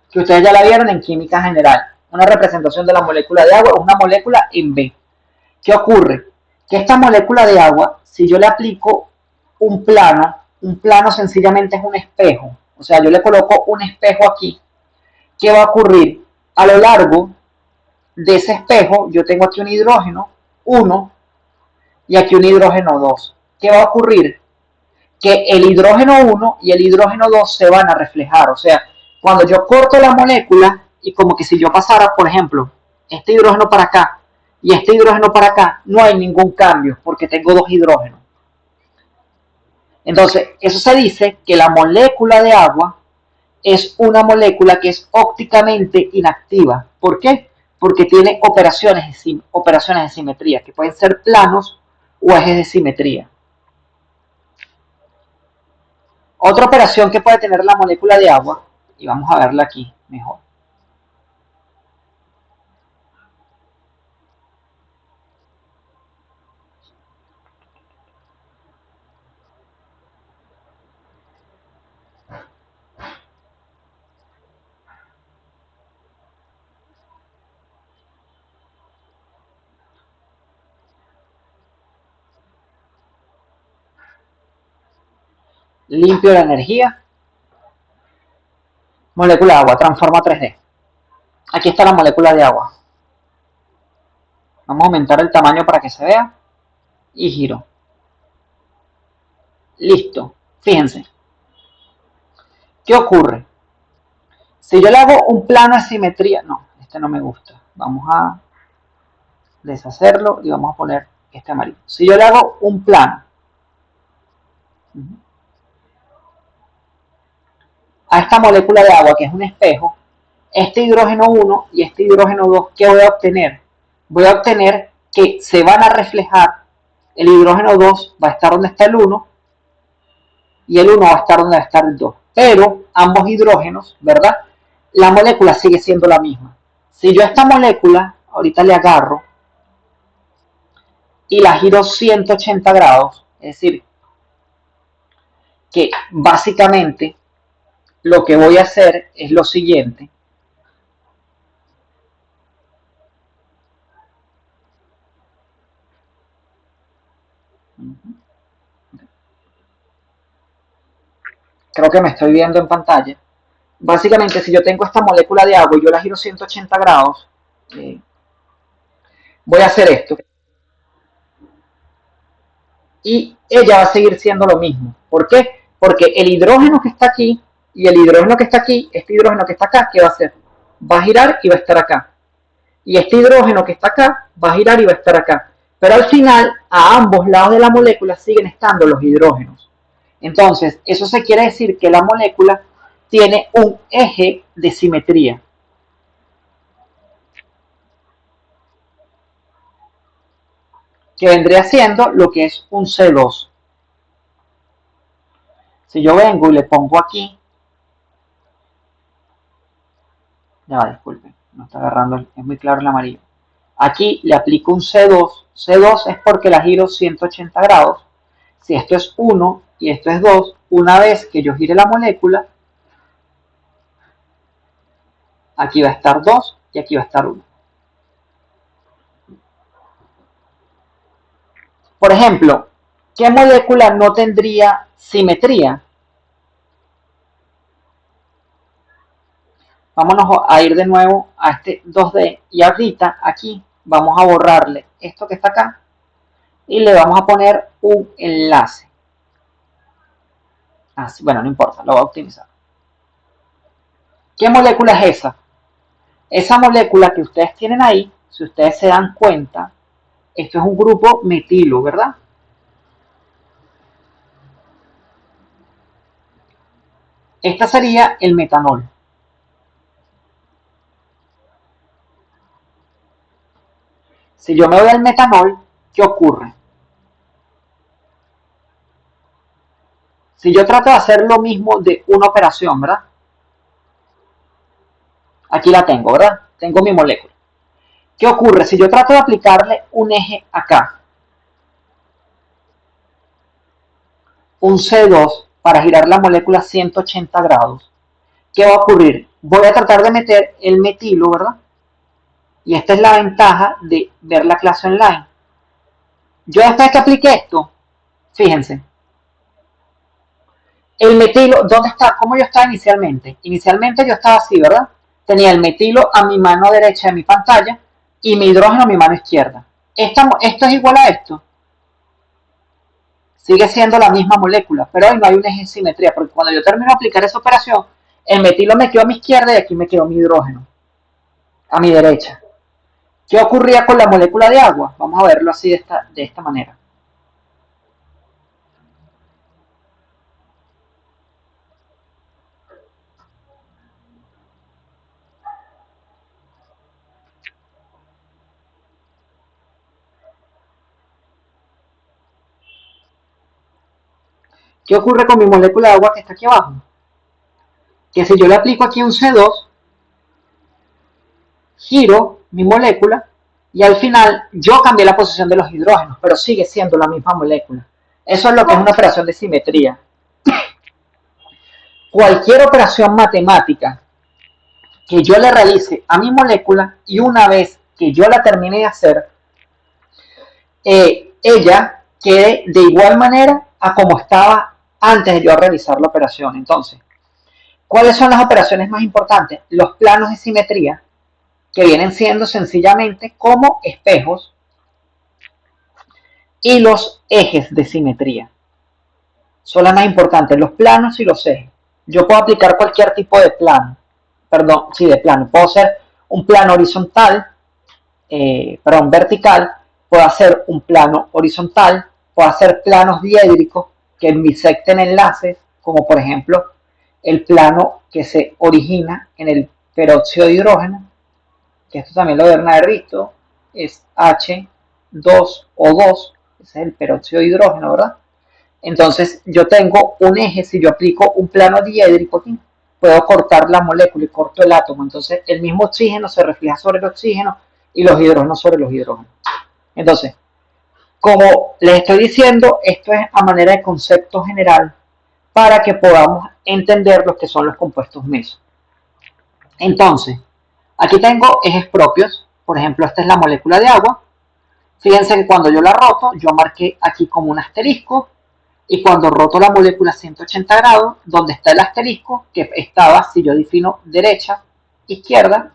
Que ustedes ya la vieron en química general. Una representación de la molécula de agua es una molécula en B. ¿Qué ocurre? que esta molécula de agua, si yo le aplico un plano sencillamente es un espejo. O sea, yo le coloco un espejo aquí. ¿Qué va a ocurrir? A lo largo de ese espejo, yo tengo aquí un hidrógeno 1 y aquí un hidrógeno 2. ¿Qué va a ocurrir? Que el hidrógeno 1 y el hidrógeno 2 se van a reflejar. O sea, cuando yo corto la molécula, y como que si yo pasara, por ejemplo, este hidrógeno para acá y este hidrógeno para acá, no hay ningún cambio porque tengo dos hidrógenos. Entonces, eso se dice que la molécula de agua es una molécula que es ópticamente inactiva. ¿Por qué? Porque tiene operaciones de simetría, que pueden ser planos o ejes de simetría. Otra operación que puede tener la molécula de agua, y vamos a verla aquí mejor. Limpio la energía. Molécula de agua, transforma 3D. Aquí está la molécula de agua. Vamos a aumentar el tamaño para que se vea. Y giro. Listo. Fíjense. ¿Qué ocurre? Si yo le hago un plano de simetría, no, este no me gusta. Vamos a deshacerlo y vamos a poner este amarillo. Si yo le hago un plano a esta molécula de agua, que es un espejo, este hidrógeno 1 y este hidrógeno 2, ¿qué voy a obtener? Voy a obtener que se van a reflejar, el hidrógeno 2 va a estar donde está el 1 y el 1 va a estar donde va a estar el 2. Pero ambos hidrógenos, ¿verdad? La molécula sigue siendo la misma. Si yo a esta molécula, ahorita le agarro y la giro 180 grados, es decir, que básicamente lo que voy a hacer es lo siguiente. Creo que me estoy viendo en pantalla. Básicamente, si yo tengo esta molécula de agua y yo la giro 180 grados, voy a hacer esto. Y ella va a seguir siendo lo mismo. ¿Por qué? Porque el hidrógeno que está aquí y el hidrógeno que está aquí, este hidrógeno que está acá, ¿qué va a hacer? Va a girar y va a estar acá. Y este hidrógeno que está acá va a girar y va a estar acá. Pero al final, a ambos lados de la molécula siguen estando los hidrógenos. Entonces, eso se quiere decir que la molécula tiene un eje de simetría. Que vendría siendo lo que es un C2. Si yo vengo y le pongo aquí, ya va, disculpen, no está agarrando, es muy claro el amarillo. Aquí le aplico un C2. C2 es porque la giro 180 grados. Si esto es 1 y esto es 2, una vez que yo gire la molécula, aquí va a estar 2 y aquí va a estar 1. Por ejemplo, ¿qué molécula no tendría simetría? Vámonos a ir de nuevo a este 2D y ahorita aquí vamos a borrarle esto que está acá y le vamos a poner un enlace. Así, bueno, no importa, lo voy a optimizar. ¿Qué molécula es esa? Esa molécula que ustedes tienen ahí, si ustedes se dan cuenta, esto es un grupo metilo, ¿verdad? Esta sería el metanol. Si yo me voy al metanol, ¿qué ocurre? Si yo trato de hacer lo mismo de una operación, ¿verdad? Aquí la tengo, ¿verdad? Tengo mi molécula. ¿Qué ocurre? Si yo trato de aplicarle un eje acá, un C2 para girar la molécula 180 grados, ¿qué va a ocurrir? Voy a tratar de meter el metilo, ¿verdad? Y esta es la ventaja de ver la clase online. Yo después que apliqué esto, fíjense, el metilo, ¿dónde está? ¿Cómo yo estaba inicialmente? Inicialmente yo estaba así, ¿verdad? Tenía el metilo a mi mano derecha de mi pantalla y mi hidrógeno a mi mano izquierda. Esto es igual a esto. Sigue siendo la misma molécula, pero hoy no hay un eje de simetría, porque cuando yo termino de aplicar esa operación, el metilo me quedó a mi izquierda y aquí me quedó mi hidrógeno, a mi derecha. ¿Qué ocurría con la molécula de agua? Vamos a verlo así de esta manera. ¿Qué ocurre con mi molécula de agua que está aquí abajo? Que si yo le aplico aquí un C2, giro mi molécula y al final yo cambié la posición de los hidrógenos, pero sigue siendo la misma molécula. Eso es lo que es una operación de simetría. Cualquier operación matemática que yo le realice a mi molécula y una vez que yo la termine de hacer, ella quede de igual manera a como estaba antes de yo realizar la operación. Entonces, ¿cuáles son las operaciones más importantes? Los planos de simetría, que vienen siendo sencillamente como espejos, y los ejes de simetría. Son las más importantes, los planos y los ejes. Yo puedo aplicar cualquier tipo de plano, de plano. Puedo hacer un plano horizontal, vertical, puedo hacer un plano horizontal, puedo hacer planos diédricos que bisecten enlaces, como por ejemplo el plano que se origina en el peróxido de hidrógeno, que esto también lo deben haber visto, es H2O2, ese es el peróxido de hidrógeno, ¿verdad? Entonces yo tengo un eje, si yo aplico un plano diédrico aquí, puedo cortar la molécula y corto el átomo, entonces el mismo oxígeno se refleja sobre el oxígeno y los hidrógenos sobre los hidrógenos. Entonces, como les estoy diciendo, esto es a manera de concepto general para que podamos entender lo que son los compuestos mesos. Entonces, aquí tengo ejes propios, por ejemplo, esta es la molécula de agua. Fíjense que cuando yo la roto, yo marqué aquí como un asterisco, y cuando roto la molécula a 180 grados, donde está el asterisco, que estaba, si yo defino derecha, izquierda,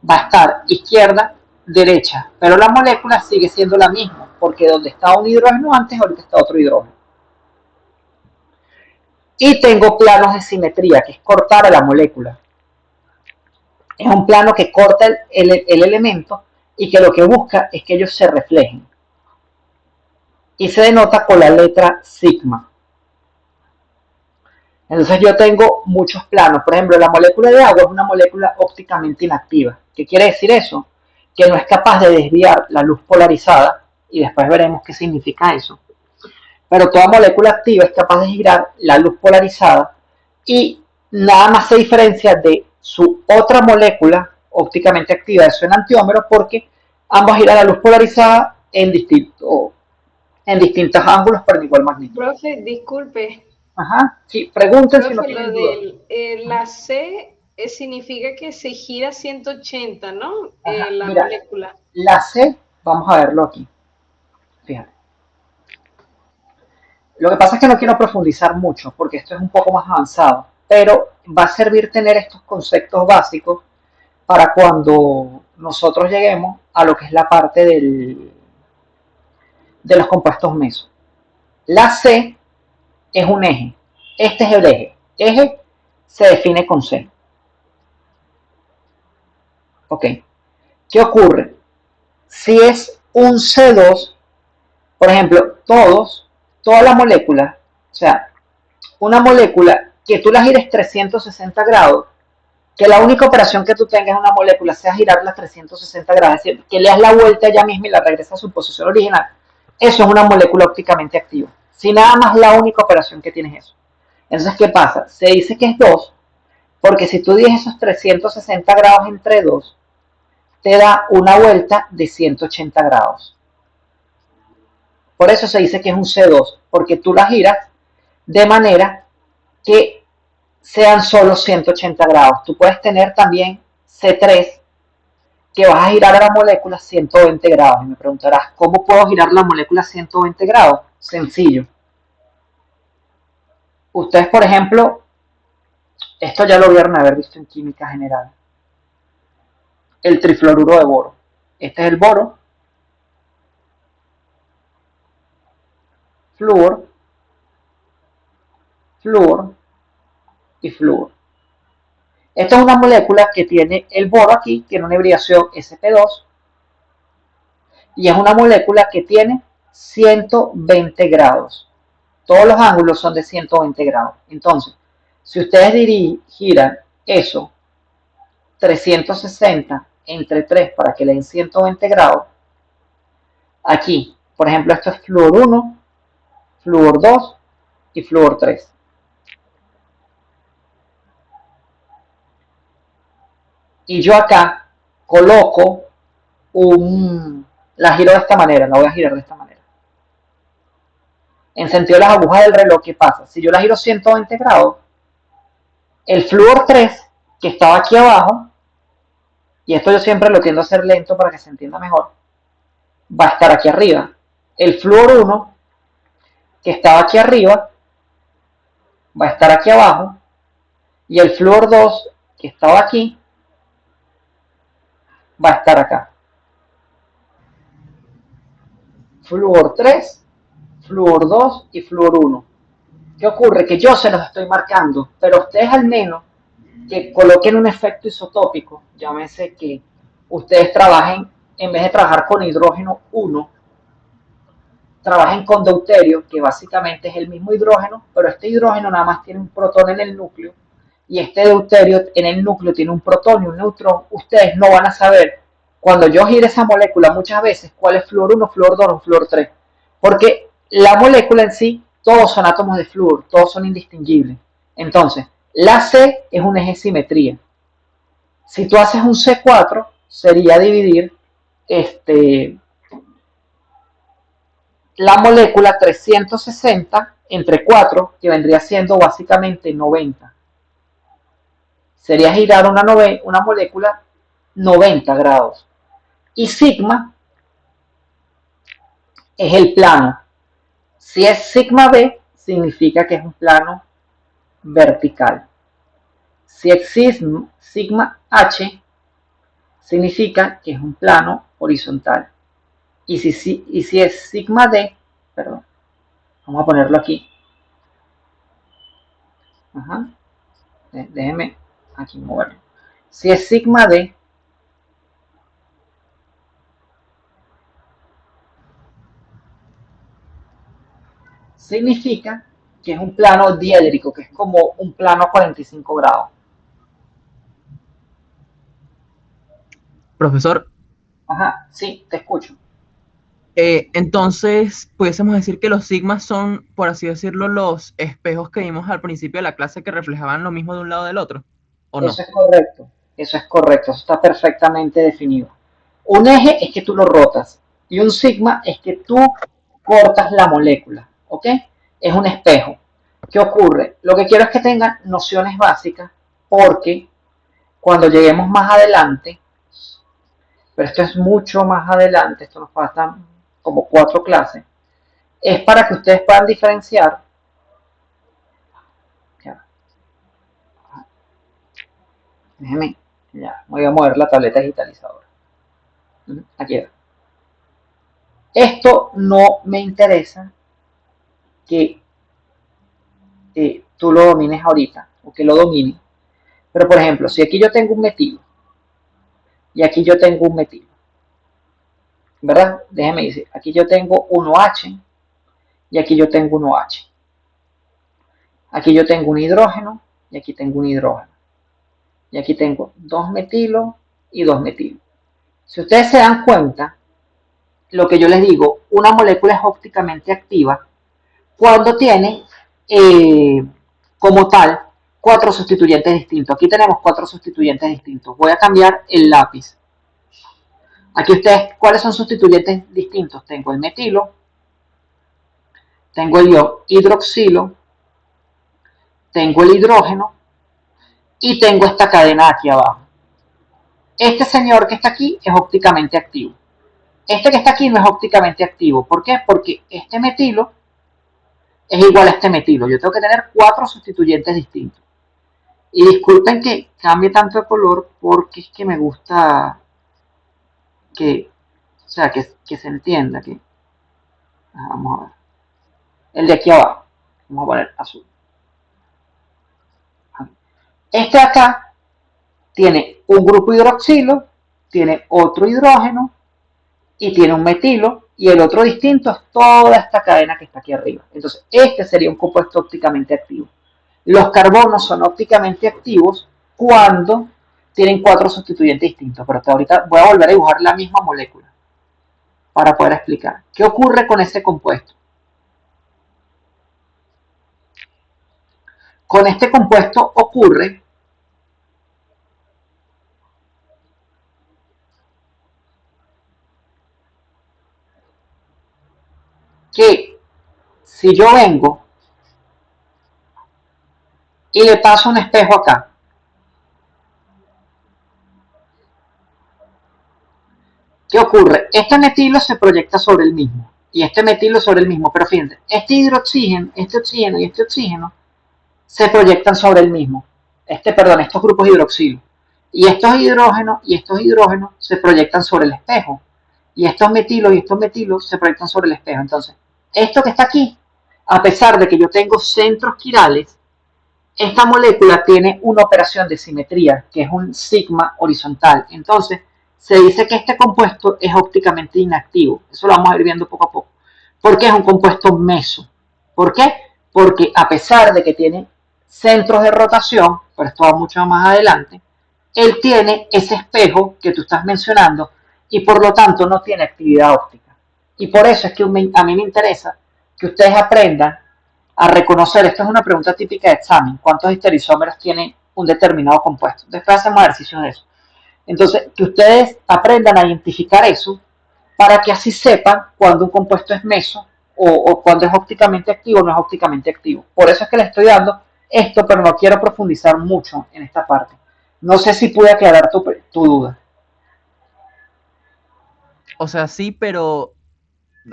va a estar izquierda, derecha, pero la molécula sigue siendo la misma, porque donde estaba un hidrógeno antes, ahorita está otro hidrógeno. Y tengo planos de simetría, que es cortar a la molécula. Es un plano que corta el elemento y que lo que busca es que ellos se reflejen. Y se denota con la letra sigma. Entonces yo tengo muchos planos. Por ejemplo, la molécula de agua es una molécula ópticamente inactiva. ¿Qué quiere decir eso? Que no es capaz de desviar la luz polarizada, y después veremos qué significa eso. Pero toda molécula activa es capaz de girar la luz polarizada y nada más se diferencia de su otra molécula ópticamente activa de su enantiómero, porque ambos giran la luz polarizada en distintos ángulos, pero en igual magnitud. Profe, disculpe. Ajá, sí, pregunten si Profe, no lo tienen duda. la C significa que se gira 180, ¿no? Ajá, La mira, molécula. la C, vamos a verlo aquí. Fíjate. Lo que pasa es que no quiero profundizar mucho, porque esto es un poco más avanzado, pero va a servir tener estos conceptos básicos para cuando nosotros lleguemos a lo que es la parte de los compuestos mesos. La C es un eje. Este es el eje. Eje se define con C. Ok. ¿Qué ocurre? Si es un C2, por ejemplo, toda la molécula, o sea, una molécula que tú la gires 360 grados, que la única operación que tú tengas en una molécula sea girarla 360 grados, es decir, que le das la vuelta ella misma y la regresa a su posición original, eso es una molécula ópticamente activa. Si nada más la única operación que tienes eso. Entonces, ¿qué pasa? Se dice que es 2, porque si tú dices esos 360 grados entre 2, te da una vuelta de 180 grados. Por eso se dice que es un C2, porque tú la giras de manera que sean solo 180 grados. Tú puedes tener también C3, que vas a girar a la molécula 120 grados. Y me preguntarás, ¿cómo puedo girar la molécula 120 grados? Sencillo. Ustedes, por ejemplo, esto ya lo vieron haber visto en química general. El trifluoruro de boro. Este es el boro, flúor, flúor y flúor. Esta es una molécula que tiene el boro aquí, tiene una hibridación sp2, y es una molécula que tiene 120 grados. Todos los ángulos son de 120 grados. Entonces, si ustedes giran eso 360 entre 3 para que le den 120 grados, aquí, por ejemplo, esto es flúor 1, flúor 2 y flúor 3. Y yo acá coloco la giro de esta manera, la voy a girar de esta manera. En sentido de las agujas del reloj, ¿qué pasa? Si yo la giro 120 grados, el flúor 3, que estaba aquí abajo, y esto yo siempre lo tiendo a hacer lento para que se entienda mejor, va a estar aquí arriba. El flúor 1, que estaba aquí arriba, va a estar aquí abajo, y el flúor 2, que estaba aquí, va a estar acá. Flúor 3, flúor 2 y flúor 1. ¿Qué ocurre? Que yo se los estoy marcando, pero ustedes al menos que coloquen un efecto isotópico, llámese que ustedes trabajen, en vez de trabajar con hidrógeno 1, trabajen con deuterio, que básicamente es el mismo hidrógeno, pero este hidrógeno nada más tiene un protón en el núcleo, y este deuterio en el núcleo tiene un protón y un neutrón. Ustedes no van a saber, cuando yo gire esa molécula muchas veces, cuál es flúor 1, flúor 2 o flúor 3, porque la molécula en sí, todos son átomos de flúor, todos son indistinguibles. Entonces, la C es un eje de simetría. Si tú haces un C4, sería dividir la molécula 360 entre 4, que vendría siendo básicamente 90. Sería girar una molécula 90 grados. Y sigma es el plano. Si es sigma B, significa que es un plano vertical. Si es sigma H, significa que es un plano horizontal. Y si es sigma D, perdón, vamos a ponerlo aquí. Ajá. Déjenme aquí moverlo. Si es sigma D, significa que es un plano diédrico, que es como un plano a 45 grados. Profesor, Ajá, sí, te escucho. entonces pudiésemos decir que los sigmas son, por así decirlo, los espejos que vimos al principio de la clase que reflejaban lo mismo de un lado del otro, ¿o no? Eso es correcto, eso está perfectamente definido. Un eje es que tú lo rotas y un sigma es que tú cortas la molécula, ¿ok? Es un espejo. ¿Qué ocurre? Lo que quiero es que tengan nociones básicas porque cuando lleguemos más adelante, pero esto es mucho más adelante, esto nos faltan como 4 clases, es para que ustedes puedan diferenciar. Déjenme, ya, voy a mover la tableta digitalizadora. Aquí va. Esto no me interesa que tú lo domines ahorita, o que lo domines. Pero por ejemplo, si aquí yo tengo un metilo, y aquí yo tengo un metilo, ¿verdad? Déjenme decir, aquí yo tengo 1H, y aquí yo tengo 1H. Aquí yo tengo un hidrógeno, y aquí tengo un hidrógeno. Y aquí tengo 2 metilos y 2 metilos. Si ustedes se dan cuenta, lo que yo les digo, una molécula es ópticamente activa cuando tiene como tal 4 sustituyentes distintos. Aquí tenemos 4 sustituyentes distintos. Voy a cambiar el lápiz. Aquí ustedes, ¿cuáles son sustituyentes distintos? Tengo el metilo, tengo el hidroxilo, tengo el hidrógeno y tengo esta cadena aquí abajo. Este señor que está aquí es ópticamente activo. Este que está aquí no es ópticamente activo. ¿Por qué? Porque este metilo es igual a este metilo. Yo tengo que tener 4 sustituyentes distintos. Y disculpen que cambie tanto de color porque es que me gusta que, o sea, que se entienda que... Vamos a ver. El de aquí abajo. Vamos a poner azul. Este de acá tiene un grupo hidroxilo, tiene otro hidrógeno y tiene un metilo, y el otro distinto es toda esta cadena que está aquí arriba. Entonces, este sería un compuesto ópticamente activo. Los carbonos son ópticamente activos cuando tienen 4 sustituyentes distintos, pero hasta ahorita voy a volver a dibujar la misma molécula para poder explicar. ¿Qué ocurre con ese compuesto? Con este compuesto ocurre que si yo vengo y le paso un espejo acá, ¿qué ocurre? Este metilo se proyecta sobre el mismo y este metilo sobre el mismo, pero fíjense, este hidroxígeno, este oxígeno y este oxígeno se proyectan sobre el mismo. Estos grupos hidroxilo. Y estos hidrógenos se proyectan sobre el espejo. Y estos metilos se proyectan sobre el espejo. Entonces, esto que está aquí, a pesar de que yo tengo centros quirales, esta molécula tiene una operación de simetría, que es un sigma horizontal. Entonces, se dice que este compuesto es ópticamente inactivo. Eso lo vamos a ir viendo poco a poco. Porque es un compuesto meso. ¿Por qué? Porque a pesar de que tiene centros de rotación, pero esto va mucho más adelante, él tiene ese espejo que tú estás mencionando y por lo tanto no tiene actividad óptica. Y por eso es que a mí me interesa que ustedes aprendan a reconocer, esto es una pregunta típica de examen, cuántos estereoisómeros tiene un determinado compuesto. Después hacemos ejercicios de eso. Entonces, que ustedes aprendan a identificar eso para que así sepan cuando un compuesto es meso o cuando es ópticamente activo o no es ópticamente activo. Por eso es que les estoy dando esto, pero no quiero profundizar mucho en esta parte. No sé si pude aclarar tu duda. O sea, sí, pero,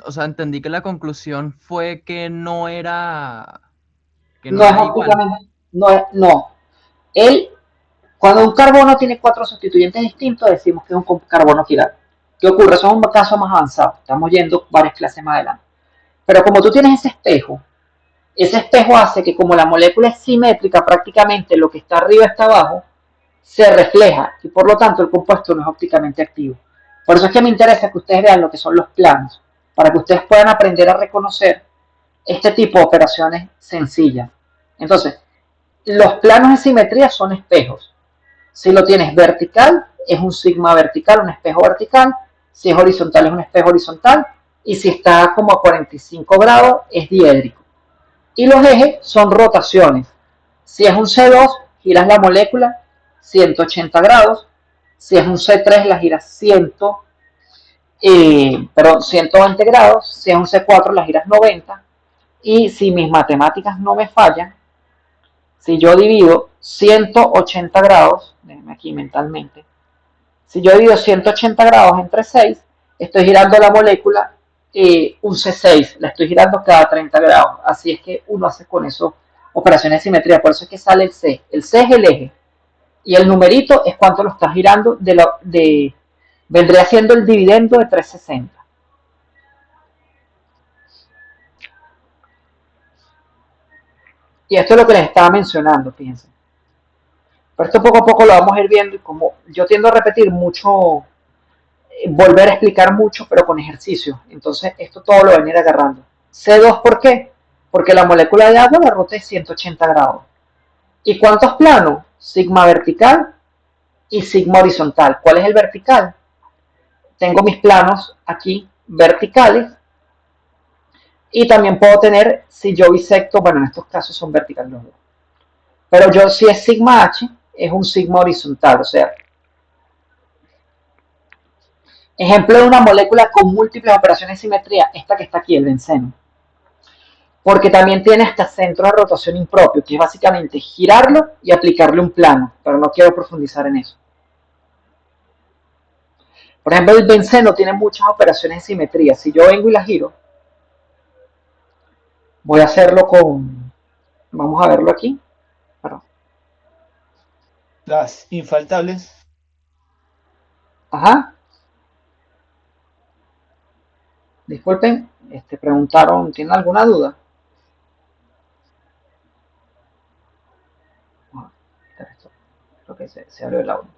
o sea, entendí que la conclusión fue que no era No es igual. ópticamente, no. Cuando un carbono tiene 4 sustituyentes distintos, decimos que es un carbono quiral. ¿Qué ocurre? Eso es un caso más avanzado. Estamos yendo varias clases más adelante. Pero como tú tienes ese espejo hace que como la molécula es simétrica, prácticamente lo que está arriba está abajo, se refleja y por lo tanto el compuesto no es ópticamente activo. Por eso es que me interesa que ustedes vean lo que son los planos, para que ustedes puedan aprender a reconocer este tipo de operaciones sencillas. Entonces, los planos de simetría son espejos. Si lo tienes vertical, es un sigma vertical, un espejo vertical. Si es horizontal, es un espejo horizontal. Y si está como a 45 grados, es diédrico. Y los ejes son rotaciones. Si es un C2, giras la molécula 180 grados. Si es un C3, la giras 120 grados. Si es un C4, la giras 90. Y si mis matemáticas no me fallan, si yo divido 180 grados, déjenme aquí mentalmente, si yo divido 180 grados entre 6, estoy girando la molécula un C6, la estoy girando cada 30 grados. Así es que uno hace con eso operaciones de simetría, por eso es que sale el C. El C es el eje y el numerito es cuánto lo estás girando, vendría siendo el dividendo de 360. Y esto es lo que les estaba mencionando, fíjense. Pero esto poco a poco lo vamos a ir viendo y como yo tiendo a repetir mucho, volver a explicar mucho, pero con ejercicios. Entonces esto todo lo van a ir agarrando. C2, ¿por qué? Porque la molécula de agua la rota es 180 grados. ¿Y cuántos planos? Sigma vertical y sigma horizontal. ¿Cuál es el vertical? Tengo mis planos aquí verticales y también puedo tener, si yo bisecto, bueno, en estos casos son verticales los dos. Pero yo, si es sigma H, es un sigma horizontal, o sea, ejemplo de una molécula con múltiples operaciones de simetría, esta que está aquí, el benceno. Porque también tiene hasta centro de rotación impropio, que es básicamente girarlo y aplicarle un plano, pero no quiero profundizar en eso. Por ejemplo, el benceno tiene muchas operaciones de simetría. Si yo vengo y la giro, voy a hacerlo con, vamos a verlo aquí. Perdón. Las infaltables. Ajá. Disculpen, preguntaron, ¿tienen alguna duda? Creo que se abrió el audio.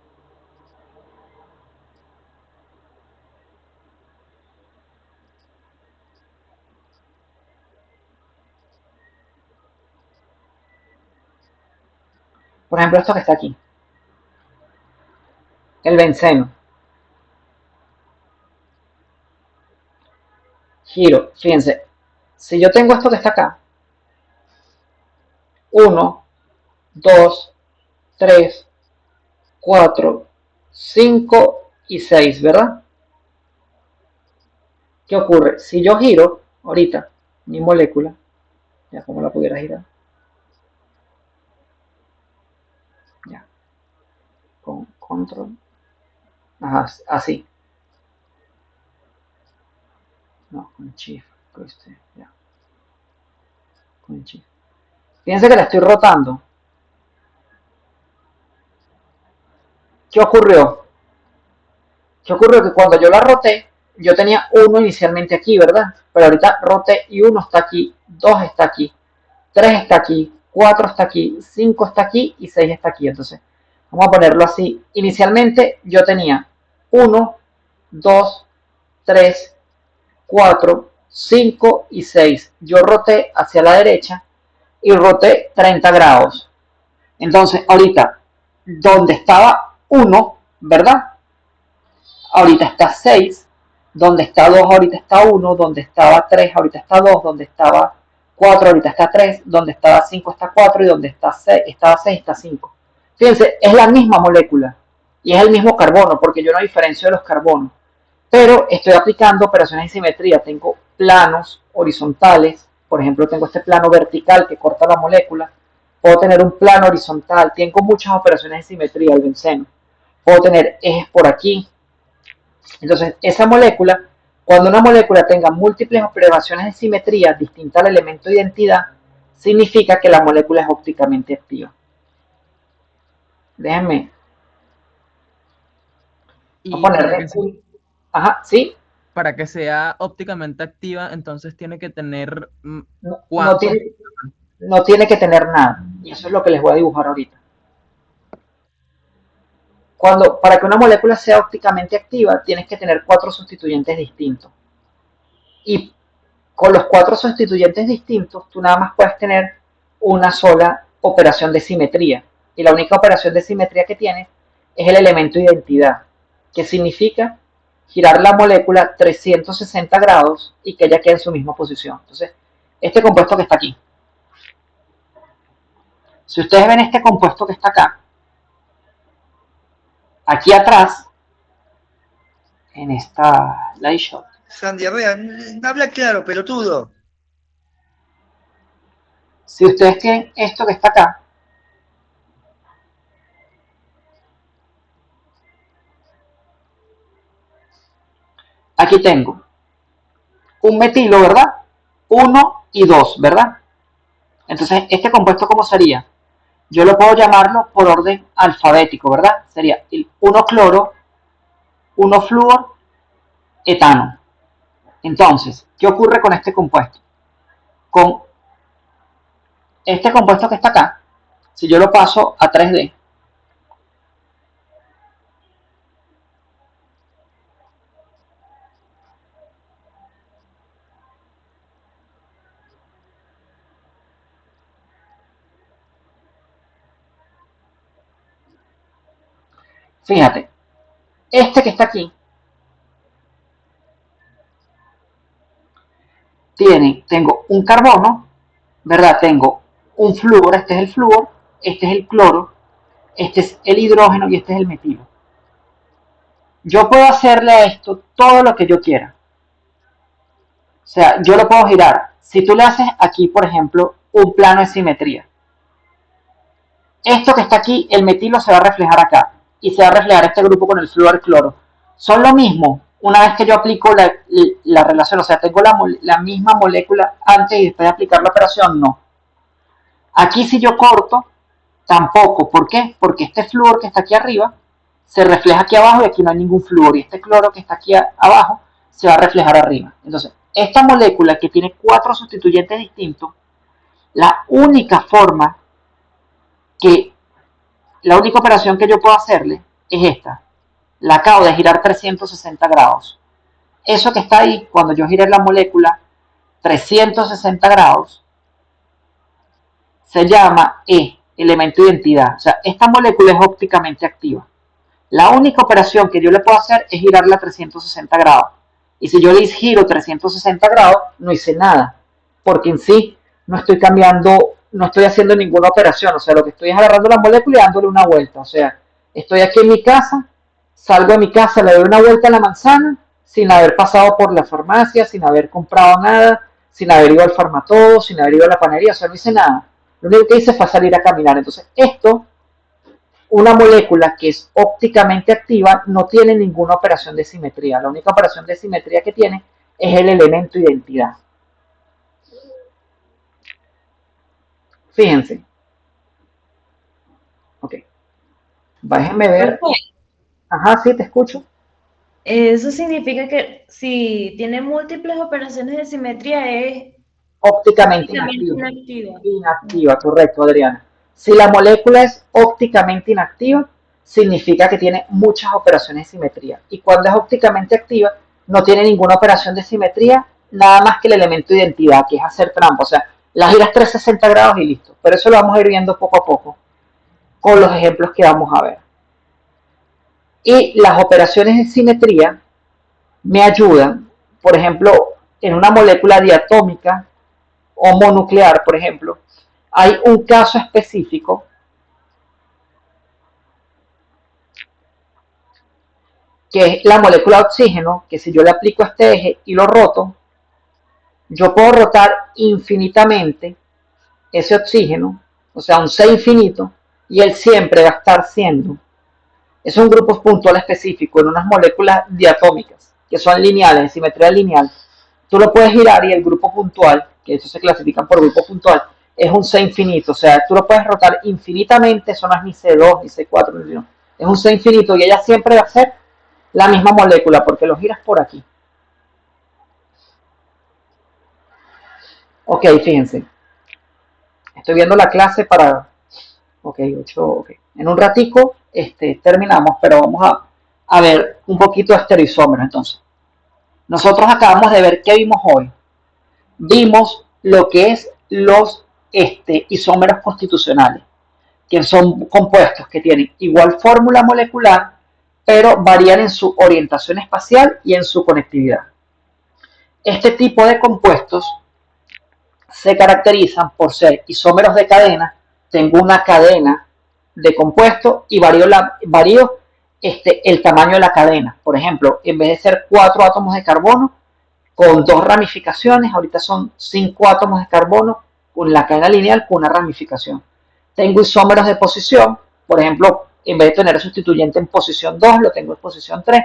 Por ejemplo, esto que está aquí. El benceno. Giro, fíjense. Si yo tengo esto que está acá. 1, 2, 3, 4, 5 y 6, ¿verdad? ¿Qué ocurre? Si yo giro, ahorita, mi molécula, ya como la pudiera girar, ya, con control, ajá, así, no, con shift, ya, con shift. Fíjense que la estoy rotando. ¿Qué ocurrió? ¿Qué ocurrió? Que cuando yo la roté, yo tenía 1 inicialmente aquí, ¿verdad? Pero ahorita roté y 1 está aquí, 2 está aquí, 3 está aquí, 4 está aquí, 5 está aquí y 6 está aquí. Entonces, vamos a ponerlo así. Inicialmente yo tenía 1, 2, 3, 4, 5 y 6. Yo roté hacia la derecha y roté 30 grados. Entonces, ahorita, donde estaba 1, ¿verdad? Ahorita está 6, donde está 2, ahorita está 1, donde estaba 3, ahorita está 2, donde estaba 4, ahorita está 3, donde estaba 5 está 4 y donde estaba 6 está 5. Fíjense, es la misma molécula y es el mismo carbono porque yo no diferencio de los carbonos, pero estoy aplicando operaciones de simetría. Tengo planos horizontales, por ejemplo, tengo este plano vertical que corta la molécula, puedo tener un plano horizontal, tengo muchas operaciones de simetría, el benceno, puedo tener ejes por aquí. Entonces, esa molécula, cuando una molécula tenga múltiples operaciones de simetría distintas al elemento de identidad, significa que la molécula es ópticamente activa. Déjenme. Y ponerle. Ajá, ¿sí? Para que sea ópticamente activa, entonces tiene que tener no tiene que tener nada. Y eso es lo que les voy a dibujar ahorita. Para que una molécula sea ópticamente activa, tienes que tener 4 sustituyentes distintos. Y con los 4 sustituyentes distintos, tú nada más puedes tener una sola operación de simetría. Y la única operación de simetría que tienes es el elemento de identidad, que significa girar la molécula 360 grados y que ella quede en su misma posición. Entonces, este compuesto que está aquí. Si ustedes ven este compuesto que está acá, aquí atrás, en esta light shot. Sandy, Herrera, habla claro, pelotudo. Si ustedes ven esto que está acá, aquí tengo un metilo, ¿verdad? 1 y 2, ¿verdad? Entonces, este compuesto, ¿cómo sería? Yo lo puedo llamarlo por orden alfabético, ¿verdad? Sería el 1 cloro, 1 flúor, etano. Entonces, ¿qué ocurre con este compuesto? Con este compuesto que está acá, si yo lo paso a 3D, fíjate, este que está aquí tengo un carbono, ¿verdad? Tengo un flúor, este es el flúor, este es el cloro, este es el hidrógeno y este es el metilo. Yo puedo hacerle a esto todo lo que yo quiera. O sea, yo lo puedo girar. Si tú le haces aquí, por ejemplo, un plano de simetría, esto que está aquí, el metilo se va a reflejar acá y se va a reflejar este grupo con el flúor cloro. Son lo mismo una vez que yo aplico la relación, o sea, tengo la misma molécula antes y después de aplicar la operación, no. Aquí si yo corto, tampoco. ¿Por qué? Porque este flúor que está aquí arriba se refleja aquí abajo y aquí no hay ningún flúor. Y este cloro que está aquí abajo se va a reflejar arriba. Entonces, esta molécula que tiene 4 sustituyentes distintos, la única forma la única operación que yo puedo hacerle es esta. La acabo de girar 360 grados. Eso que está ahí, cuando yo gire la molécula 360 grados, se llama elemento de identidad. O sea, esta molécula es ópticamente activa. La única operación que yo le puedo hacer es girarla a 360 grados. Y si yo le giro 360 grados, no hice nada. Porque en sí no estoy cambiando, no estoy haciendo ninguna operación. O sea, lo que estoy es agarrando la molécula y dándole una vuelta. O sea, estoy aquí en mi casa, salgo de mi casa, le doy una vuelta a la manzana, sin haber pasado por la farmacia, sin haber comprado nada, sin haber ido al farmatodo, sin haber ido a la panadería. O sea, no hice nada. Lo único que hice fue salir a caminar. Entonces, una molécula que es ópticamente activa no tiene ninguna operación de simetría. La única operación de simetría que tiene es el elemento identidad. Fíjense. Ok. Déjenme ver. Ajá, sí, te escucho. Eso significa que si tiene múltiples operaciones de simetría es Ópticamente inactiva. Inactiva, correcto, Adriana. Si la molécula es ópticamente inactiva, significa que tiene muchas operaciones de simetría. Y cuando es ópticamente activa, no tiene ninguna operación de simetría, nada más que el elemento de identidad, que es hacer trampa. O sea, la giras 360 grados y listo. Pero eso lo vamos a ir viendo poco a poco con los ejemplos que vamos a ver. Y las operaciones de simetría me ayudan, por ejemplo, en una molécula diatómica o monuclear, por ejemplo, hay un caso específico que es la molécula de oxígeno, que si yo le aplico este eje y lo roto, yo puedo rotar infinitamente ese oxígeno, o sea, un C infinito, y él siempre va a estar siendo. Es un grupo puntual específico en unas moléculas diatómicas, que son lineales, en simetría lineal. Tú lo puedes girar y el grupo puntual, que eso se clasifican por grupo puntual, es un C infinito. O sea, tú lo puedes rotar infinitamente, eso no es ni C2, ni C4, ni C1. Es un C infinito y ella siempre va a ser la misma molécula porque lo giras por aquí. Ok, fíjense. Estoy viendo la clase para... Ok, 8, ok. En un ratico terminamos, pero vamos a ver un poquito de estereoisómeros entonces. Nosotros acabamos de ver qué vimos hoy. Vimos lo que es los isómeros constitucionales, que son compuestos que tienen igual fórmula molecular, pero varían en su orientación espacial y en su conectividad. Este tipo de compuestos se caracterizan por ser isómeros de cadena. Tengo una cadena de compuestos y varío el tamaño de la cadena. Por ejemplo, en vez de ser 4 átomos de carbono con 2 ramificaciones, ahorita son 5 átomos de carbono con la cadena lineal con una ramificación. Tengo isómeros de posición, por ejemplo, en vez de tener el sustituyente en posición 2, lo tengo en posición 3,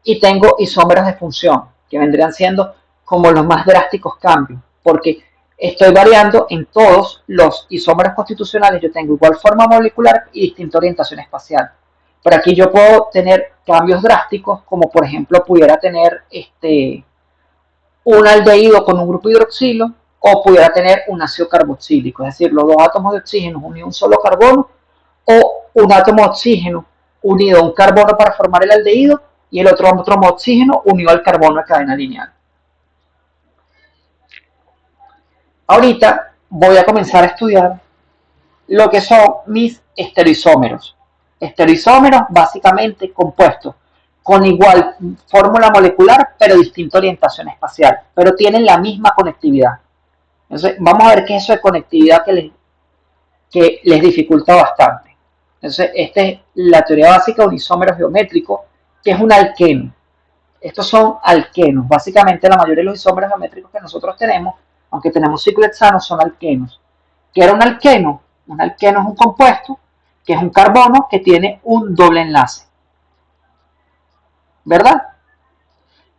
y tengo isómeros de función, que vendrían siendo como los más drásticos cambios, porque estoy variando en todos los isómeros constitucionales. Yo tengo igual forma molecular y distinta orientación espacial. Pero aquí yo puedo tener cambios drásticos, como por ejemplo pudiera tener un aldehído con un grupo hidroxilo, o pudiera tener un ácido carboxílico, es decir, los 2 átomos de oxígeno unidos a un solo carbono, o un átomo de oxígeno unido a un carbono para formar el aldehído, y el otro átomo de oxígeno unido al carbono de cadena lineal. Ahorita voy a comenzar a estudiar lo que son mis estereoisómeros. Estereoisómeros básicamente compuestos con igual fórmula molecular pero distinta orientación espacial, pero tienen la misma conectividad. Entonces vamos a ver qué es eso de conectividad que les dificulta bastante. Entonces esta es la teoría básica de un isómero geométrico, que es un alqueno. Estos son alquenos. Básicamente la mayoría de los isómeros geométricos que nosotros tenemos, aunque tenemos ciclo hexano, son alquenos. ¿Qué era un alqueno? Un alqueno es un compuesto que es un carbono que tiene un doble enlace. ¿verdad?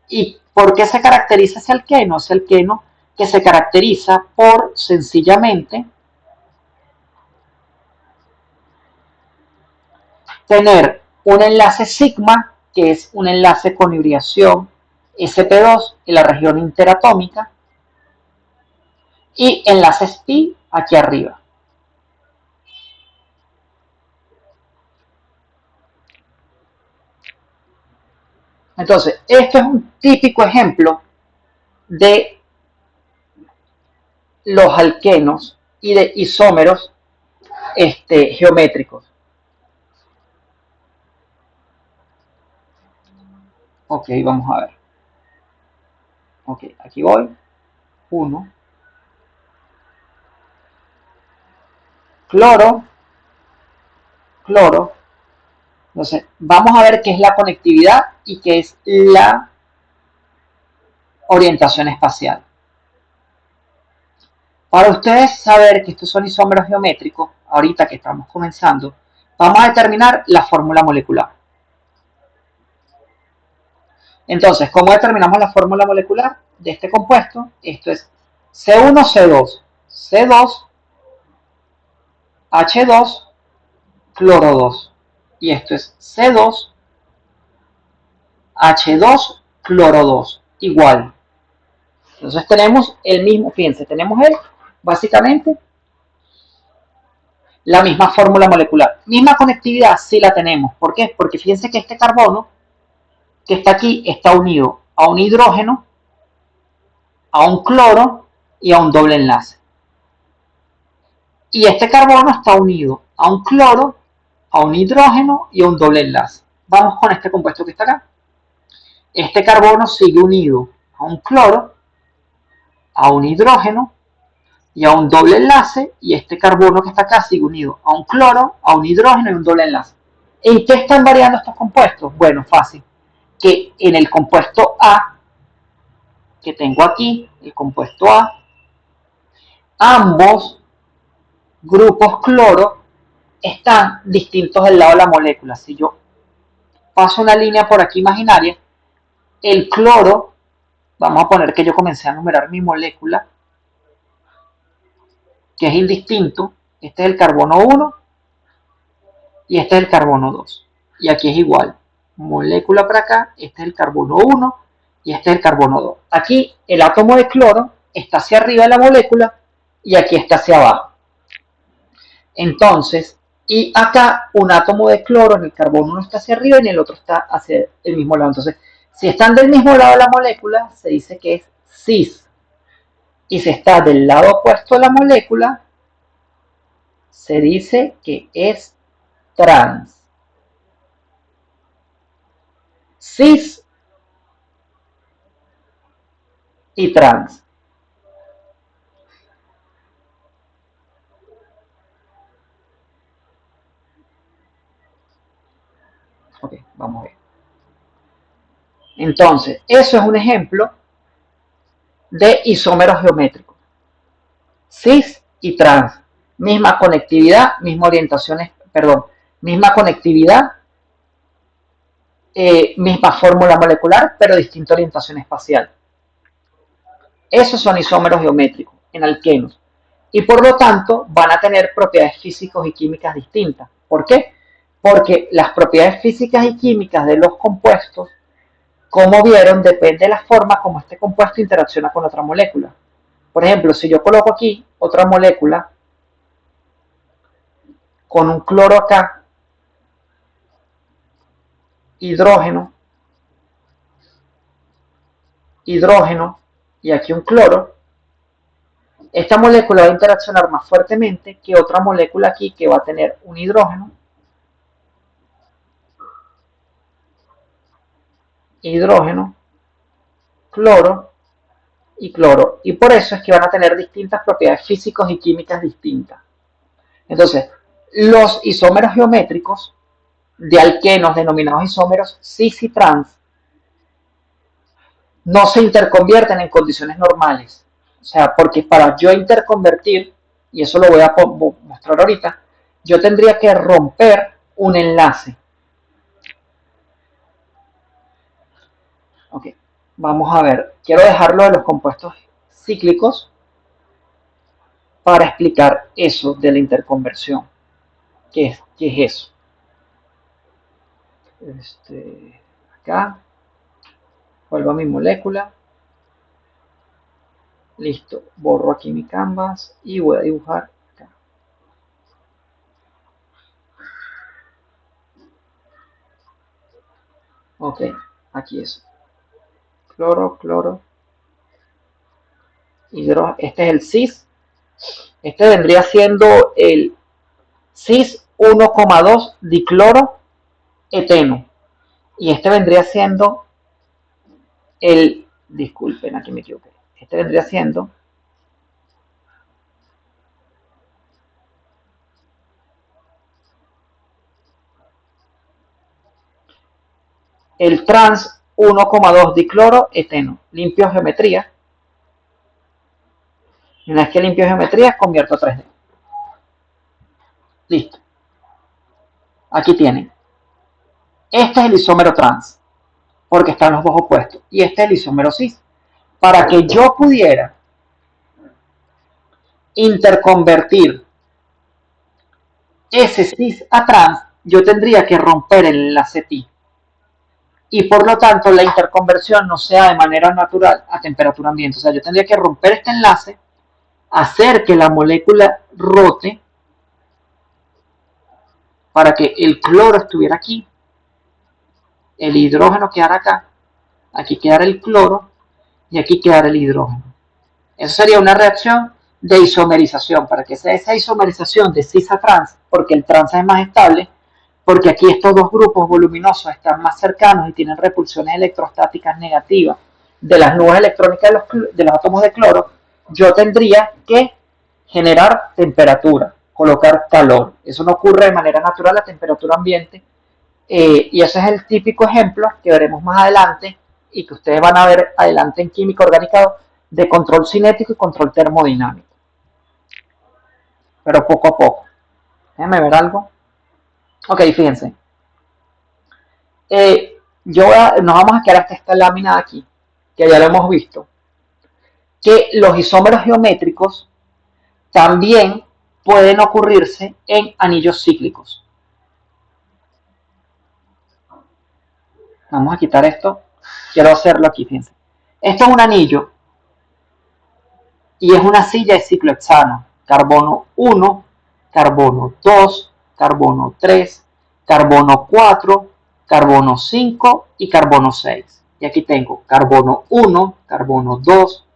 ¿Y por qué se caracteriza ese alqueno? Es alqueno que se caracteriza por sencillamente tener un enlace sigma, que es un enlace con hibridación sp2 en la región interatómica, y enlaces pi aquí arriba. Entonces, esto es un típico ejemplo de los alquenos y de isómeros geométricos. Ok, vamos a ver. Ok, aquí voy. 1. Cloro. Cloro. Entonces, vamos a ver qué es la conectividad y qué es la orientación espacial. Para ustedes saber que estos son isómeros geométricos, ahorita que estamos comenzando, vamos a determinar la fórmula molecular. Entonces, ¿cómo determinamos la fórmula molecular de este compuesto? Esto es C1C2, C2, H2, cloro 2. Y esto es C2, H2, cloro 2, igual. Entonces tenemos el mismo, fíjense, tenemos básicamente la misma fórmula molecular. Misma conectividad, sí la tenemos. ¿Por qué? Porque fíjense que este carbono que está aquí está unido a un hidrógeno, a un cloro y a un doble enlace. Y este carbono está unido a un cloro, a un hidrógeno y a un doble enlace. Vamos con este compuesto que está acá. Este carbono sigue unido a un cloro, a un hidrógeno y a un doble enlace, y este carbono que está acá sigue unido a un cloro, a un hidrógeno y un doble enlace. ¿En qué están variando estos compuestos? Bueno, fácil. Que en el compuesto A, que tengo aquí, el compuesto A, ambos grupos cloro están distintos del lado de la molécula. Si yo paso una línea por aquí imaginaria, el cloro, vamos a poner que yo comencé a numerar mi molécula, que es indistinto. Este es el carbono 1 y este es el carbono 2. Y aquí es igual. Molécula para acá, este es el carbono 1 y este es el carbono 2. Aquí el átomo de cloro está hacia arriba de la molécula y aquí está hacia abajo. Entonces, y acá un átomo de cloro en el carbono 1 está hacia arriba y en el otro está hacia el mismo lado. Entonces, si están del mismo lado de la molécula, se dice que es cis. Y si está del lado opuesto de la molécula, se dice que es trans. Cis y trans. Ok, vamos a ver. Entonces, eso es un ejemplo de isómeros geométricos. Cis y trans. Misma conectividad, misma orientación, perdón, misma conectividad, misma fórmula molecular, pero distinta orientación espacial. Esos son isómeros geométricos en alquenos. Y por lo tanto van a tener propiedades físicas y químicas distintas. ¿Por qué? Porque las propiedades físicas y químicas de los compuestos, como vieron, depende de la forma como este compuesto interacciona con otra molécula. Por ejemplo, si yo coloco aquí otra molécula con un cloro acá, hidrógeno, hidrógeno y aquí un cloro, esta molécula va a interaccionar más fuertemente que otra molécula aquí que va a tener un hidrógeno, hidrógeno, cloro y cloro. Y por eso es que van a tener distintas propiedades físicas y químicas distintas. Entonces, los isómeros geométricos de alquenos denominados isómeros cis y trans no se interconvierten en condiciones normales. O sea, porque para yo interconvertir, y eso lo voy a mostrar ahorita, yo tendría que romper un enlace. Ok, vamos a ver. Quiero dejarlo de los compuestos cíclicos para explicar eso de la interconversión. ¿Qué es eso? Acá, vuelvo a mi molécula. Listo, borro aquí mi canvas y voy a dibujar acá. Ok, aquí es cloro, cloro, hidrógeno. Este es el cis. Este vendría siendo el cis 1,2 dicloro eteno. Y este vendría siendo disculpen, aquí me equivoqué. Este vendría siendo el trans 1,2 dicloro eteno. Limpio geometría. Y una vez que limpio geometría, convierto a 3D. Listo. Aquí tienen. Este es el isómero trans, porque están los dos opuestos. Y este es el isómero cis. Para que yo pudiera interconvertir ese cis a trans, yo tendría que romper el enlace pi. Y por lo tanto, la interconversión no sea de manera natural a temperatura ambiente. O sea, yo tendría que romper este enlace, hacer que la molécula rote para que el cloro estuviera aquí, el hidrógeno quedara acá, aquí quedara el cloro y aquí quedara el hidrógeno. Eso sería una reacción de isomerización, para que sea esa isomerización de cis a trans, porque el trans es más estable, porque aquí estos dos grupos voluminosos están más cercanos y tienen repulsiones electrostáticas negativas de las nubes electrónicas de los átomos de cloro, yo tendría que generar temperatura, colocar calor. Eso no ocurre de manera natural a temperatura ambiente, y ese es el típico ejemplo que veremos más adelante y que ustedes van a ver adelante en química orgánica de control cinético y control termodinámico. Pero poco a poco. Déjenme ver algo. Ok, fíjense. Nos vamos a quedar hasta esta lámina de aquí, que ya lo hemos visto, que los isómeros geométricos también pueden ocurrirse en anillos cíclicos. Vamos a quitar esto. Quiero hacerlo aquí, fíjense. Esto es un anillo y es una silla de ciclohexano. Carbono 1, carbono 2, carbono 3, carbono 4, carbono 5 y carbono 6. Y aquí tengo carbono 1, carbono 2,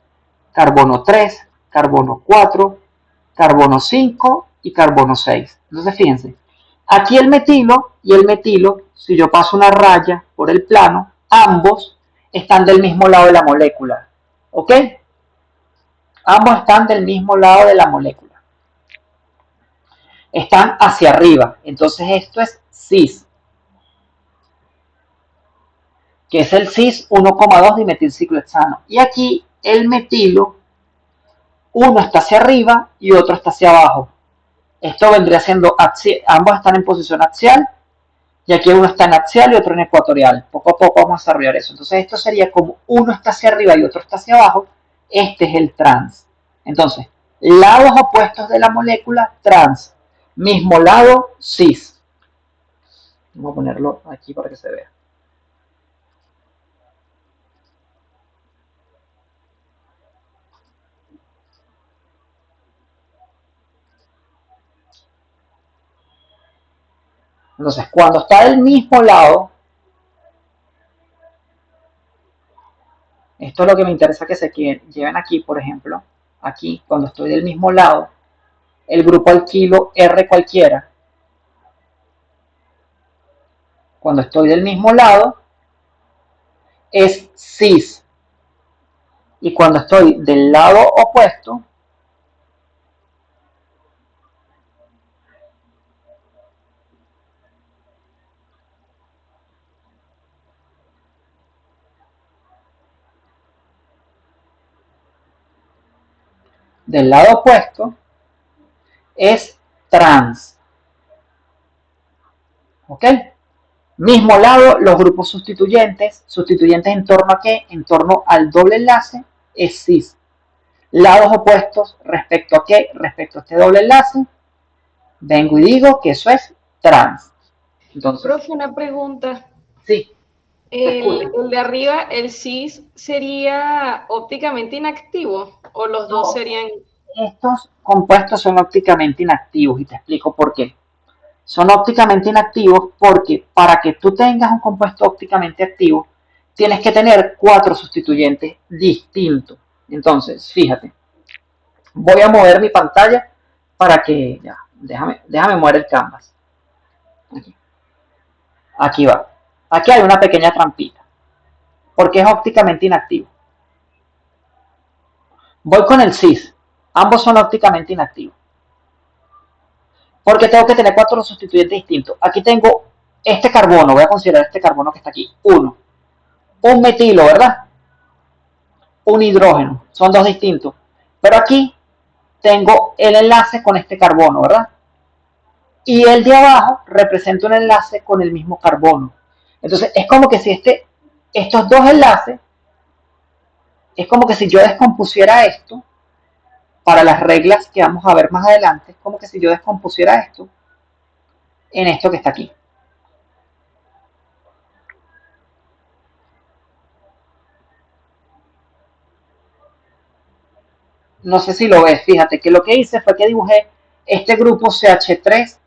carbono 3, carbono 4, carbono 5 y carbono 6. Entonces fíjense, aquí el metilo y el metilo, si yo paso una raya por el plano, ambos están del mismo lado de la molécula. ¿Ok? Ambos están del mismo lado de la molécula. Están hacia arriba. Entonces esto es cis, que es el cis 1,2 dimetilciclohexano. Y aquí el metilo, uno está hacia arriba y otro está hacia abajo. Esto vendría siendo axial, ambos están en posición axial, y aquí uno está en axial y otro en ecuatorial. Poco a poco vamos a desarrollar eso. Entonces esto sería como uno está hacia arriba y otro está hacia abajo. Este es el trans. Entonces, lados opuestos de la molécula, trans. Mismo lado, cis. Vamos a ponerlo aquí para que se vea. Entonces, cuando está del mismo lado, esto es lo que me interesa que se lleven aquí, por ejemplo. Aquí, cuando estoy del mismo lado, el grupo alquilo R cualquiera. Cuando estoy del mismo lado, es cis. Y cuando estoy del lado opuesto, es trans. ¿Ok? Mismo lado, los grupos sustituyentes. ¿Sustituyentes en torno a qué? En torno al doble enlace es cis. Lados opuestos, ¿respecto a qué? Respecto a este doble enlace, vengo y digo que eso es trans. Entonces, Profe, una pregunta. sí, El de arriba, el cis, ¿sería ópticamente inactivo o los dos serían? estos compuestos son ópticamente inactivos y te explico por qué. Son ópticamente inactivos porque para que tú tengas un compuesto ópticamente activo, tienes que tener 4 sustituyentes distintos. Entonces, fíjate, voy a mover mi pantalla para que, ya, déjame mover el canvas. Aquí va. Aquí hay una pequeña trampita, porque es ópticamente inactivo. Voy con el cis. Ambos son ópticamente inactivos. Porque tengo que tener 4 sustituyentes distintos. Aquí tengo este carbono, voy a considerar este carbono que está aquí, 1. Un metilo, ¿verdad? Un hidrógeno, son 2 distintos. Pero aquí tengo el enlace con este carbono, ¿verdad? Y el de abajo representa un enlace con el mismo carbono. Entonces es como que si estos dos enlaces, es como que si yo descompusiera esto, para las reglas que vamos a ver más adelante, es como que si yo descompusiera esto en esto que está aquí. No sé si lo ves, fíjate que lo que hice fue que dibujé este grupo CH3,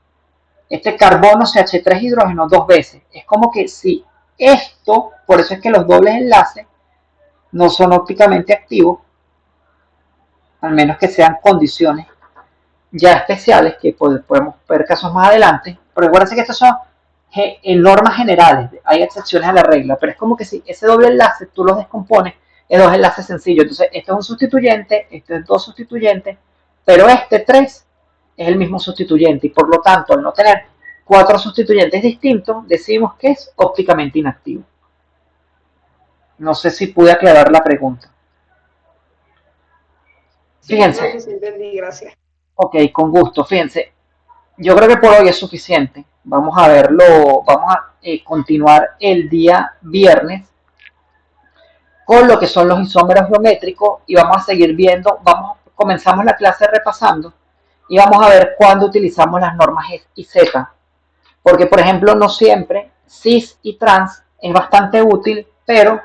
este carbono CH3 hidrógeno 2 veces. Es como que si esto, por eso es que los dobles enlaces no son ópticamente activos, al menos que sean condiciones ya especiales, que podemos ver casos más adelante, pero recuerden que estos son en normas generales, hay excepciones a la regla, pero es como que si ese doble enlace tú los descompones en dos enlaces sencillos, entonces esto es un sustituyente, esto es dos sustituyentes, pero este 3 es el mismo sustituyente y por lo tanto al no tener 4 sustituyentes distintos, decimos que es ópticamente inactivo. No sé si pude aclarar la pregunta. Fíjense. Sí, entendí, gracias. Ok, con gusto. Fíjense, yo creo que por hoy es suficiente. Vamos a verlo, vamos a continuar el día viernes con lo que son los isómeros geométricos y vamos a seguir viendo, comenzamos la clase repasando y vamos a ver cuándo utilizamos las normas X y Z. Porque, por ejemplo, no siempre cis y trans es bastante útil, pero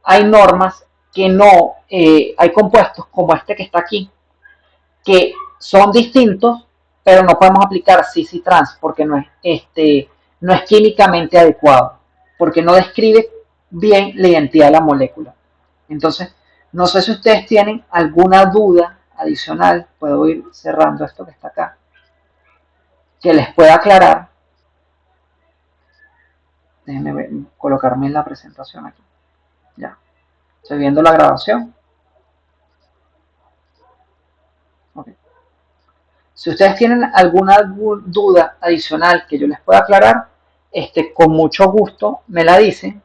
hay normas que no, hay compuestos como este que está aquí, que son distintos, pero no podemos aplicar cis y trans porque no es químicamente adecuado, porque no describe bien la identidad de la molécula. Entonces, no sé si ustedes tienen alguna duda adicional, puedo ir cerrando esto que está acá, que les pueda aclarar. Déjenme colocarme en la presentación aquí. Ya. Estoy viendo la grabación. Okay. Si ustedes tienen alguna duda adicional que yo les pueda aclarar, con mucho gusto me la dicen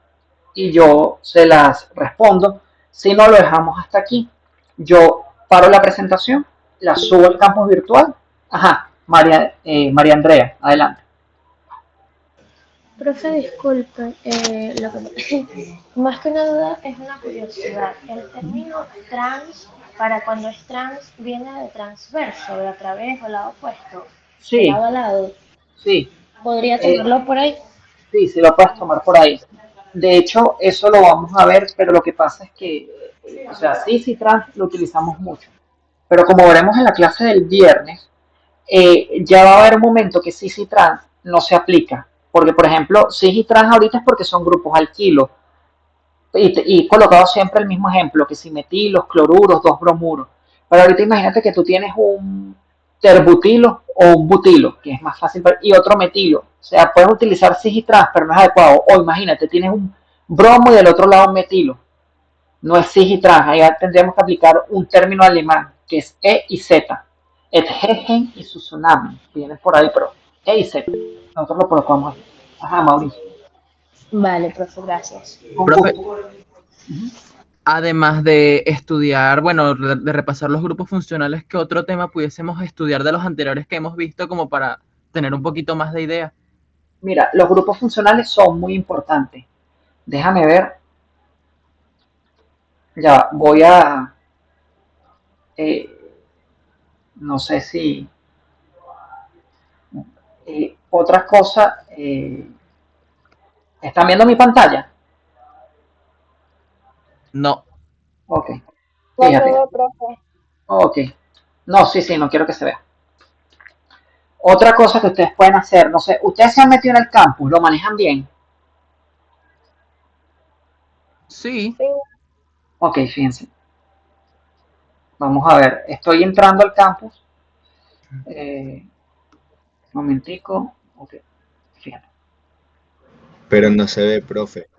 y yo se las respondo. Si no, lo dejamos hasta aquí. Yo paro la presentación, la subo al campus virtual. Ajá, María Andrea, adelante. Profe, disculpe, más que una duda es una curiosidad. El término trans, para cuando es trans, viene de transverso, de a través o lado opuesto, Sí, de lado a lado. sí. ¿Podría tomarlo por ahí? Sí, sí lo puedes tomar por ahí. De hecho, eso lo vamos a ver, pero lo que pasa es que, o sea, cis y trans lo utilizamos mucho. Pero como veremos en la clase del viernes, ya va a haber un momento que cis y trans no se aplica. Porque, por ejemplo, cis y trans ahorita es porque son grupos alquilos. Y he colocado siempre el mismo ejemplo, que si metilos, cloruros, dos bromuros. Pero ahorita imagínate que tú tienes un terbutilo o un butilo, que es más fácil, y otro metilo. O sea, puedes utilizar cis y trans, pero no es adecuado. O imagínate, tienes un bromo y del otro lado un metilo. No es cis y trans, ahí tendríamos que aplicar un término alemán, que es E y Z. Etgegen y Susunamen, viene por ahí, pero E y Z. Nosotros lo colocamos aquí. Ajá, Mauricio. Vale, profe, gracias. Profe, además de estudiar, bueno, de repasar los grupos funcionales, ¿qué otro tema pudiésemos estudiar de los anteriores que hemos visto como para tener un poquito más de idea? Mira, los grupos funcionales son muy importantes. Déjame ver, ya voy a, eh, no sé si, otra cosa, ¿están viendo mi pantalla? No, Ok, No se fíjate, ve, profe. ok. No, sí, sí, no quiero que se vea. Otra cosa que ustedes pueden hacer, no sé, ustedes se han metido en el campus, lo manejan bien. sí, Sí, Ok, fíjense, vamos a ver, estoy entrando al campus, un momentico, ok, fíjate. Pero no se ve, profe.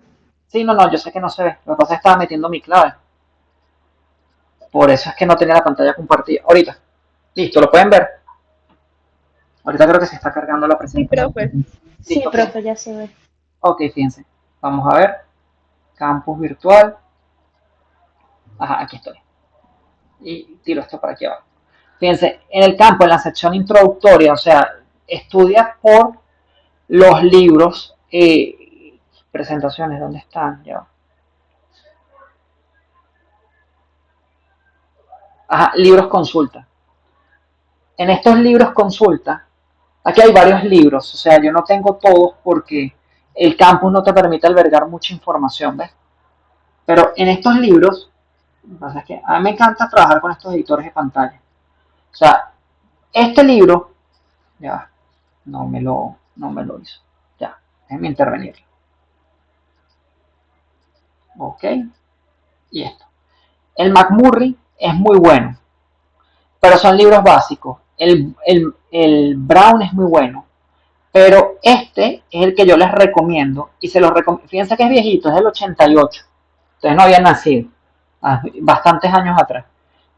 Sí, no, no, yo sé que no se ve, lo que pasa es que estaba metiendo mi clave, por eso es que no tenía la pantalla compartida. Ahorita, listo, lo pueden ver. Ahorita creo que se está cargando la Sí, presentación. profe. sí, Listo, fíjense. profe, ya se ve. Ok, fíjense, vamos a ver, campus virtual, ajá, aquí estoy, y tiro esto para aquí abajo. Fíjense, en el campo, en la sección introductoria, o sea, estudia por los libros, presentaciones, ¿dónde están? Ya. Ajá, libros consulta. En estos libros consulta, aquí hay varios libros, o sea, yo no tengo todos porque el campus no te permite albergar mucha información, ¿ves? Pero en estos libros, lo que pasa es que a mí me encanta trabajar con estos editores de pantalla. O sea, este libro, ya, no me lo hizo. Ya, déjenme intervenir. Ok, y esto. El McMurray es muy bueno, pero son libros básicos. El Brown es muy bueno, pero este es el que yo les recomiendo y se los recomiendo. Fíjense que es viejito, es del 88. Ustedes no habían nacido, bastantes años atrás.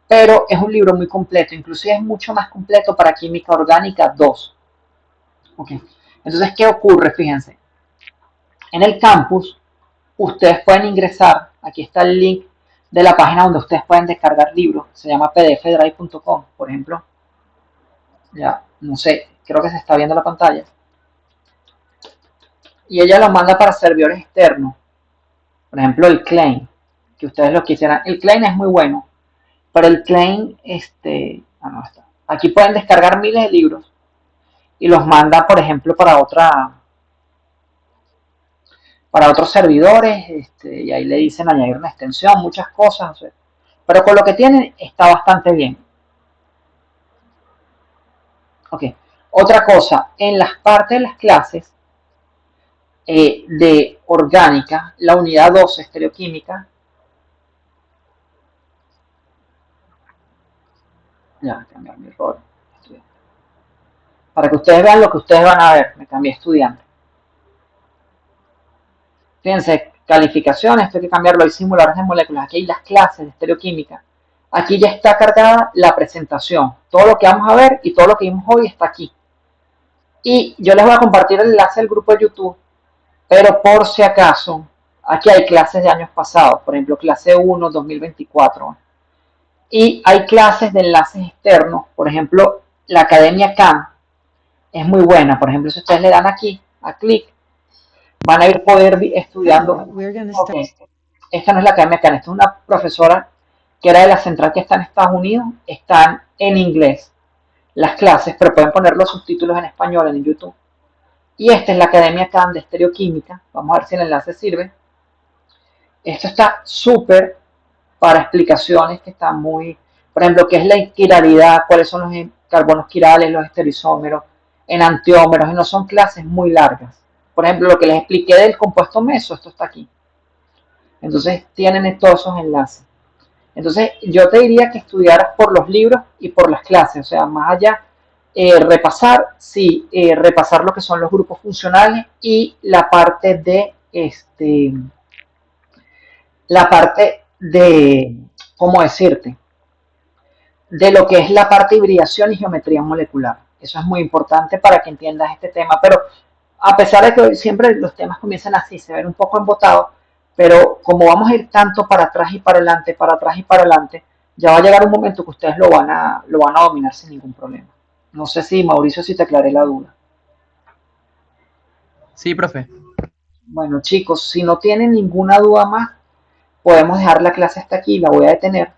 Pero es un libro muy completo, inclusive es mucho más completo para Química Orgánica 2. Okay. Entonces, ¿qué ocurre? Fíjense, en el campus ustedes pueden ingresar, aquí está el link de la página donde ustedes pueden descargar libros, se llama pdfdrive.com, por ejemplo. Ya, no sé, creo que se está viendo la pantalla. Y ella lo manda para servidores externos, por ejemplo el Klein, que ustedes lo quisieran. El Klein es muy bueno, pero el Klein, no está. Aquí pueden descargar miles de libros y los manda, por ejemplo, para otros servidores, y ahí le dicen añadir una extensión, muchas cosas, o sea, pero con lo que tienen está bastante bien. Ok. Otra cosa, en las partes de las clases de orgánica, la unidad 12, estereoquímica, ya, cambiar mi rol, para que ustedes vean lo que ustedes van a ver, me cambié estudiante. Fíjense, calificaciones, esto hay que cambiarlo, hay simuladores de moléculas, aquí hay las clases de estereoquímica. Aquí ya está cargada la presentación, todo lo que vamos a ver y todo lo que vimos hoy está aquí. Y yo les voy a compartir el enlace del grupo de YouTube, pero por si acaso, aquí hay clases de años pasados, por ejemplo, clase 1, 2024. Y hay clases de enlaces externos, por ejemplo, la Academia Khan es muy buena. Por ejemplo, si ustedes le dan aquí, a clic, van a ir poder estudiando. Okay. Esta no es la Academia Khan, esta es una profesora que era de la central que está en Estados Unidos, están en inglés las clases, pero pueden poner los subtítulos en español en YouTube. Y esta es la Academia Khan de Estereoquímica. Vamos a ver si el enlace sirve. Esto está súper para explicaciones que están muy, por ejemplo, qué es la quiralidad, cuáles son los carbonos quirales, los estereoisómeros, enantiómeros, y no son clases muy largas. Por ejemplo, lo que les expliqué del compuesto meso, esto está aquí. Entonces tienen todos esos enlaces. Entonces yo te diría que estudiaras por los libros y por las clases, o sea, más allá, repasar lo que son los grupos funcionales y la parte de, ¿cómo decirte? De lo que es la parte de hibridación y geometría molecular. Eso es muy importante para que entiendas este tema. Pero a pesar de que hoy siempre los temas comienzan así, se ven un poco embotados, pero como vamos a ir tanto para atrás y para adelante, para atrás y para adelante, ya va a llegar un momento que ustedes lo van a dominar sin ningún problema. No sé si, Mauricio, si te aclaré la duda. Sí, profe. Bueno, chicos, si no tienen ninguna duda más, podemos dejar la clase hasta aquí, la voy a detener